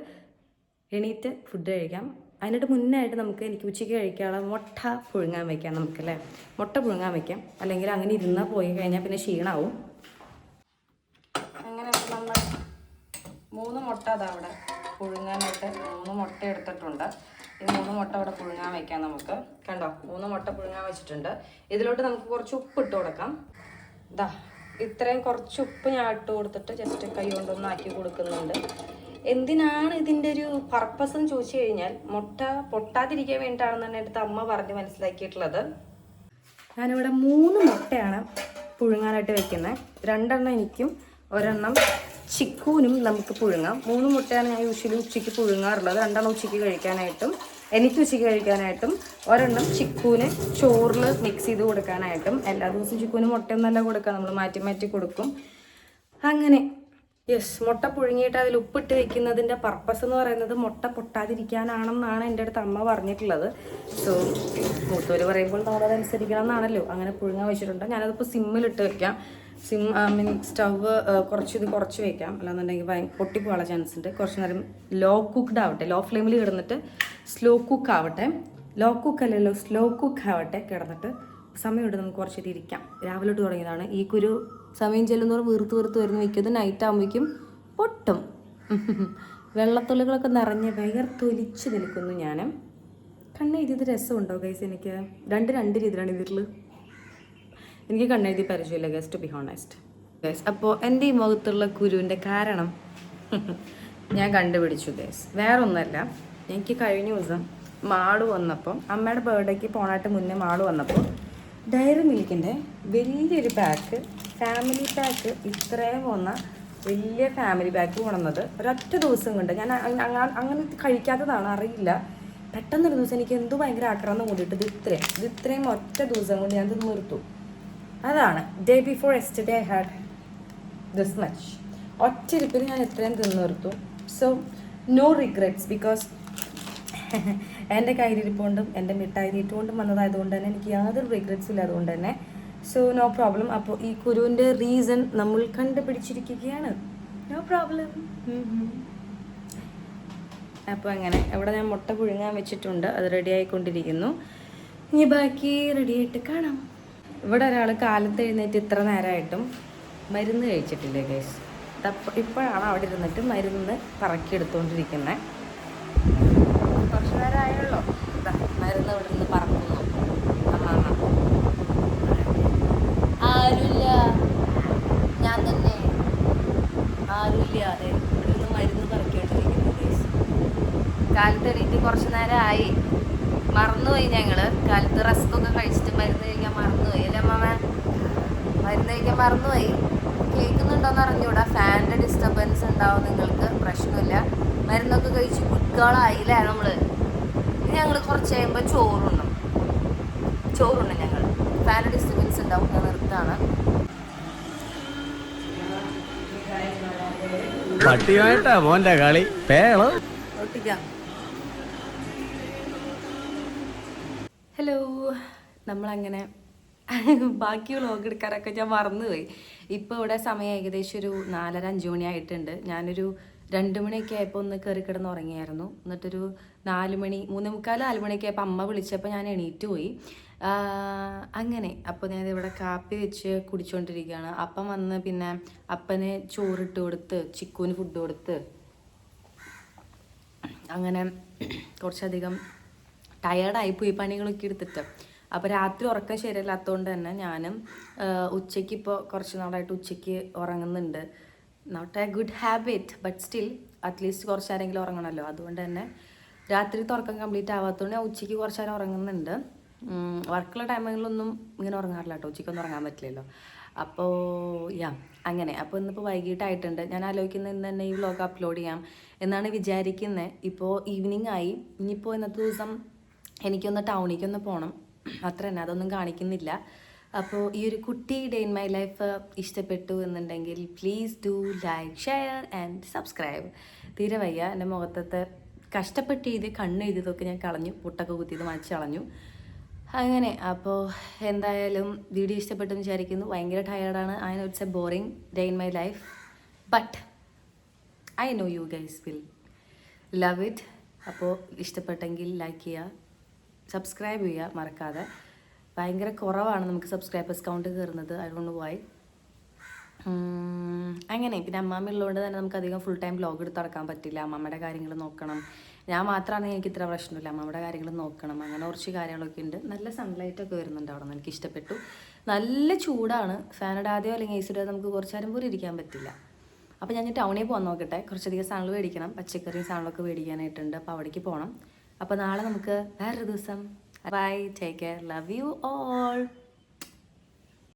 എണീറ്റ് ഫുഡ് കഴിക്കാം. അതിനായിട്ട് മുന്നായിട്ട് എനിക്ക് ഉച്ചയ്ക്ക് കഴിക്കാനുള്ള മുട്ട പുഴുങ്ങാൻ വയ്ക്കാം നമുക്കല്ലേ. മുട്ട പുഴുങ്ങാൻ വയ്ക്കാം, അല്ലെങ്കിൽ അങ്ങനെ ഇരുന്നാൽ പോയി കഴിഞ്ഞാൽ പിന്നെ ക്ഷീണമാവും. അങ്ങനെ നമ്മൾ 3 മുട്ട അതവിടെ പുഴുങ്ങാനായിട്ട് 3 മുട്ട എടുത്തിട്ടുണ്ട്. ഈ 3 മുട്ട അവിടെ പുഴുങ്ങാൻ വയ്ക്കാം നമുക്ക്. കണ്ടോ, 3 മുട്ട പുഴുങ്ങാൻ വെച്ചിട്ടുണ്ട്. ഇതിലോട്ട് നമുക്ക് കുറച്ച് ഉപ്പ് ഇട്ട് കൊടുക്കാം. ഇതാ ഇത്രയും കുറച്ച് ഉപ്പ് ഞാൻ ഇട്ട് കൊടുത്തിട്ട് ജസ്റ്റ് കൈ കൊണ്ടൊന്ന് ആക്കി കൊടുക്കുന്നുണ്ട്. എന്തിനാണ് ഇതിൻ്റെ ഒരു പർപ്പസ് എന്ന് ചോദിച്ചു കഴിഞ്ഞാൽ, മുട്ട പൊട്ടാതിരിക്കാൻ വേണ്ടിയിട്ടാണെന്ന് തന്നെ എടുത്ത് അമ്മ പറഞ്ഞ് മനസ്സിലാക്കിയിട്ടുള്ളത്. ഞാനിവിടെ 3 മുട്ടയാണ് പുഴുങ്ങാനായിട്ട് വെക്കുന്നത്. 2 എണ്ണം എനിക്കും 1 എണ്ണം ചിക്കുവിനും നമുക്ക് പുഴുങ്ങാം. 3 മുട്ടയാണ് ഞാൻ യൂഷ്വലി ഉച്ചയ്ക്ക് പുഴുങ്ങാറുള്ളത്. 2 എണ്ണം ഉച്ചയ്ക്ക് കഴിക്കാനായിട്ടും എനിക്ക് ഉച്ചയ്ക്ക് കഴിക്കാനായിട്ടും ഒരെണ്ണം ചിക്കൂന് ചോറിൽ മിക്സ് ചെയ്ത് കൊടുക്കാനായിട്ടും. എല്ലാ ദിവസവും ചിക്കൂന് മുട്ടയൊന്നല്ല കൊടുക്കുക, നമ്മൾ മാറ്റി മാറ്റി കൊടുക്കും. അങ്ങനെ യെസ്, മുട്ട പുഴുങ്ങിയിട്ട് അതിൽ ഉപ്പിട്ട് വെക്കുന്നതിൻ്റെ പർപ്പസ് എന്ന് പറയുന്നത് മുട്ട പൊട്ടാതിരിക്കാനാണെന്നാണ് എൻ്റെ അടുത്ത് അമ്മ പറഞ്ഞിട്ടുള്ളത്. സോ മൂത്തോര് പറയുമ്പോൾ നമ്മളതനുസരിക്കണം എന്നാണല്ലോ. അങ്ങനെ പുഴുങ്ങാൻ വെച്ചിട്ടുണ്ട്. ഞാനതിപ്പോൾ സിമ്മിലിട്ട് വെക്കാം. സ്റ്റവ് കുറച്ച് വെക്കാം, അല്ലാന്നുണ്ടെങ്കിൽ പൊട്ടിപ്പോകാനുള്ള ചാൻസ് ഉണ്ട്. കുറച്ച് നേരം ലോ കുക്ക്ഡ് ആവട്ടെ, ലോ ഫ്ലെയിമിൽ കിടന്നിട്ട് സ്ലോ കുക്ക് ആവട്ടെ. ലോ കുക്ക് അല്ലല്ലോ, സ്ലോ കുക്ക് ആവട്ടെ. കിടന്നിട്ട് സമയം ഇട്ട് നമുക്ക് കുറച്ചിട്ട് ഇരിക്കാം. രാവിലെ ഇട്ട് തുടങ്ങിയതാണ്. ഈ കുരു സമയം ചെല്ലുന്നവർ വീർത്ത് വരുന്ന വയ്ക്കുന്നത് നൈറ്റ് ആകുമ്പോഴേക്കും പൊട്ടും. വെള്ളത്തുള്ളികളൊക്കെ നിറഞ്ഞ് വിയർത്തൊലിച്ച് നിൽക്കുന്നു. ഞാൻ കണ്ണെഴുതിയത് രസമുണ്ടോ ഗൈസ്? എനിക്ക് രണ്ട് രീതിയിലാണ് ഇതിൽ. എനിക്ക് കണ്ണെഴുതി പരിചയമില്ല guys, to be honest guys. അപ്പോൾ എൻ്റെ ഈ മുഖത്തുള്ള കുരുവിൻ്റെ കാരണം ഞാൻ കണ്ടുപിടിച്ചു ഗൈസ്. വേറെ ഒന്നുമല്ല, എനിക്ക് കഴിഞ്ഞ ദിവസം മാള് വന്നപ്പോൾ, അമ്മയുടെ ബർത്ത്ഡേക്ക് പോണായിട്ട് മുന്നേ മാള് വന്നപ്പോൾ ഡയറി മിൽക്കിൻ്റെ വലിയൊരു പാക്ക്, ഫാമിലി പാക്ക്, ഇത്രയും വന്ന വലിയ ഫാമിലി പാക്ക് കൊണ്ടുവന്നത് ഒരൊറ്റ ദിവസം കൊണ്ട്. ഞാൻ അങ്ങനെ കഴിക്കാത്തതാണ്, അറിയില്ല. പെട്ടെന്നൊരു ദിവസം എനിക്ക് എന്തോ ഭയങ്കര ആക്രാന്തം കൂടിയിട്ട് ഇത് ഇത്രയും ഒറ്റ ദിവസം കൊണ്ട് ഞാൻ ഇത് നിർത്തു. അതാണ് day before yesterday I had this much. ഒറ്റയിരിപ്പിൽ ഞാൻ എത്രയും തിന്നിർത്തു. സോ നോ റിഗ്രറ്റ്സ്, ബിക്കോസ് എൻ്റെ കയ്യിലിരിപ്പുകൊണ്ടും എൻ്റെ മിഠായി നീട്ടുകൊണ്ടും വന്നതായതുകൊണ്ട് തന്നെ എനിക്ക് യാതൊരു റിഗ്രറ്റ്സും ഇല്ല. അതുകൊണ്ട് തന്നെ സോ നോ പ്രോബ്ലം. അപ്പോൾ ഈ കുരുവിൻ്റെ റീസൺ നമ്മൾ കണ്ടുപിടിച്ചിരിക്കുകയാണ്. No problem. അപ്പോൾ അങ്ങനെ ഇവിടെ ഞാൻ മുട്ട പുഴുങ്ങാൻ വെച്ചിട്ടുണ്ട്, അത് റെഡി ആയിക്കൊണ്ടിരിക്കുന്നു. ഇനി ബാക്കി റെഡിയായിട്ട് കാണാം. ഇവിടെ ഒരാൾ കാലത്ത് എഴുന്നേറ്റ് ഇത്ര നേരമായിട്ടും മരുന്ന് കഴിച്ചിട്ടില്ലേ ഗൈസ്? ഇപ്പോഴാണ് അവിടെ ഇരുന്നിട്ട് മരുന്ന് പറക്കിയെടുത്തുകൊണ്ടിരിക്കുന്നത്. കുറച്ച് നേരമായുള്ളൂ. മരുന്ന് ഇവിടെ നിന്ന് പറക്കുന്നു. ആരുമില്ല, ഞാൻ തന്നെ. ആരുമില്ല. അതെ, ഇവിടെ നിന്ന് മരുന്ന് പറക്കിക്കൊണ്ടിരിക്കുന്നു ഗൈസ്. കാലത്ത് എണീറ്റ് കുറച്ച് നേരമായി. മറന്നുപോയി ഞങ്ങൾ. കാലത്ത് റസ്കൊക്കെ കഴിച്ചിട്ട് മരുന്ന് കഴിക്കാൻ മറന്നുപോയി. അല്ലേ അമ്മ? മരുന്ന് കഴിക്കാൻ മറന്നുപോയി. കേൾക്കുന്നുണ്ടോയെന്ന് അറിഞ്ഞൂടാ. ഫാനിൻ്റെ ഡിസ്റ്റർബൻസ് ഉണ്ടാവും നിങ്ങൾക്ക്, പ്രശ്നമില്ല. മരുന്നൊക്കെ കഴിച്ച് കുട്ടികളായില്ലേ നമ്മൾ. ഇനി ഞങ്ങൾ കുറച്ച് കഴിയുമ്പോൾ ചോറുണ്ണും ഞങ്ങൾ. ഫാനിൻ്റെ ഡിസ്റ്റർബൻസ് ഉണ്ടാവും. ഞാൻ നിർത്താണ്. പട്ടിയായിട്ടാ മോന്റെ കളി. ഹലോ, നമ്മളങ്ങനെ ബാക്കി വ്ളോഗ് എടുക്കാനൊക്കെ ഞാൻ മറന്നുപോയി. ഇപ്പോൾ ഇവിടെ സമയം ഏകദേശം ഒരു 4:30-5 മണി ആയിട്ടുണ്ട്. ഞാനൊരു 2 മണിയൊക്കെ ആയപ്പോൾ ഒന്ന് കയറി കിടന്ന് ഉറങ്ങിയായിരുന്നു. എന്നിട്ടൊരു 4 മണി 3:45-4 മണിയൊക്കെ ആയപ്പോൾ അമ്മ വിളിച്ചപ്പോൾ ഞാൻ എണീറ്റ് പോയി. അങ്ങനെ അപ്പോൾ ഞാനിവിടെ കാപ്പി വെച്ച് കുടിച്ചുകൊണ്ടിരിക്കുകയാണ്. അപ്പം വന്ന് പിന്നെ അപ്പന് ചോറിട്ട് കൊടുത്ത്, ചിക്കുവിന് ഫുഡ് കൊടുത്ത്, അങ്ങനെ കുറച്ചധികം ടയേർഡായിപ്പോയി പണികളൊക്കെ എടുത്തിട്ട്. അപ്പോൾ രാത്രി ഉറക്കം ശരിയല്ലാത്തതുകൊണ്ട് തന്നെ ഞാനും ഉച്ചയ്ക്ക് ഇപ്പോൾ കുറച്ച് നാളായിട്ട് ഉച്ചയ്ക്ക് ഉറങ്ങുന്നുണ്ട്. Not a good habit, but still at least കുറച്ച് നേരമെങ്കിലും ഉറങ്ങണമല്ലോ. അതുകൊണ്ട് തന്നെ രാത്രി ഉറക്കം കംപ്ലീറ്റ് ആവാത്തതുകൊണ്ട് ഞാൻ ഉച്ചയ്ക്ക് കുറച്ച് നേരം ഉറങ്ങുന്നുണ്ട്. വർക്കുള്ള ടൈമുകളിലൊന്നും ഇങ്ങനെ ഉറങ്ങാറില്ല കേട്ടോ, ഉച്ചയ്ക്കൊന്നും ഉറങ്ങാൻ പറ്റില്ലല്ലോ. അപ്പോൾ അങ്ങനെ. അപ്പോൾ ഇന്നിപ്പോൾ വൈകിട്ടായിട്ടുണ്ട്. ഞാൻ ആലോചിക്കുന്നത് ഇന്ന് തന്നെ ഈ വ്ലോഗ് അപ്ലോഡ് ചെയ്യാം എന്നാണ് വിചാരിക്കുന്നത്. ഇപ്പോൾ ഈവനിങ് ആയി. ഇനിയിപ്പോൾ ഇന്നത്തെ ദിവസം എനിക്കൊന്ന് ടൗണിലേക്കൊന്ന് പോകണം, അത്ര തന്നെ. അതൊന്നും കാണിക്കുന്നില്ല. അപ്പോൾ ഈ ഒരു കുട്ടി ഡേ ഇൻ മൈ ലൈഫ് ഇഷ്ടപ്പെട്ടു എന്നുണ്ടെങ്കിൽ please do like, share and subscribe. തീരെ വയ്യ, എൻ്റെ മുഖത്തത്തെ കഷ്ടപ്പെട്ട് ചെയ്ത് കണ്ണെഴുതിയതൊക്കെ ഞാൻ കളഞ്ഞു, പൊട്ടൊക്കെ കുത്തിയത് മാച്ച് കളഞ്ഞു. അങ്ങനെ അപ്പോൾ എന്തായാലും വീഡിയോ ഇഷ്ടപ്പെട്ടെന്ന് വിചാരിക്കുന്നു. ഭയങ്കര ടയേർഡാണ്. I know it's a boring day in my life, but I know you guys will love it. അപ്പോൾ ഇഷ്ടപ്പെട്ടെങ്കിൽ ലൈക്ക് ചെയ്യുക, സബ്സ്ക്രൈബ് ചെയ്യുക മറക്കാതെ. ഭയങ്കര കുറവാണ് നമുക്ക് സബ്സ്ക്രൈബേഴ്സ് കൗണ്ട് കയറുന്നത്. I don't know why. അങ്ങനെ പിന്നെ അമ്മാമ്മ ഉള്ളതുകൊണ്ട് തന്നെ നമുക്ക് അധികം ഫുൾ ടൈം വ്ലോഗ് എടുത്ത് നടക്കാൻ പറ്റില്ല. അമ്മമ്മയുടെ കാര്യങ്ങൾ നോക്കണം. ഞാൻ മാത്രമാണെങ്കിൽ എനിക്ക് ഇത്ര പ്രശ്നമില്ല, അമ്മമ്മയുടെ കാര്യങ്ങൾ നോക്കണം. അങ്ങനെ കുറച്ച് കാര്യങ്ങളൊക്കെ ഉണ്ട്. നല്ല സൺലൈറ്റൊക്കെ വരുന്നുണ്ട് അവിടെ നിന്ന്, എനിക്ക് ഇഷ്ടപ്പെട്ടു. നല്ല ചൂടാണ്. ഫാനിടെ ആദ്യം അല്ലെങ്കിൽ എ സിയുടെ നമുക്ക് കുറച്ച് നേരം പോലും ഇരിക്കാൻ പറ്റില്ല. അപ്പോൾ ഞാൻ ടൗണിൽ പോകാൻ നോക്കട്ടെ. കുറച്ചധികം സാധനങ്ങൾ മേടിക്കണം, പച്ചക്കറി സാധനങ്ങളൊക്കെ മേടിക്കാനായിട്ടുണ്ട്. അപ്പോൾ അവിടേക്ക് പോകണം. അപ്പോൾ നാളെ നമുക്ക് വേറൊരു ദിവസം. Bye, take care, love you all.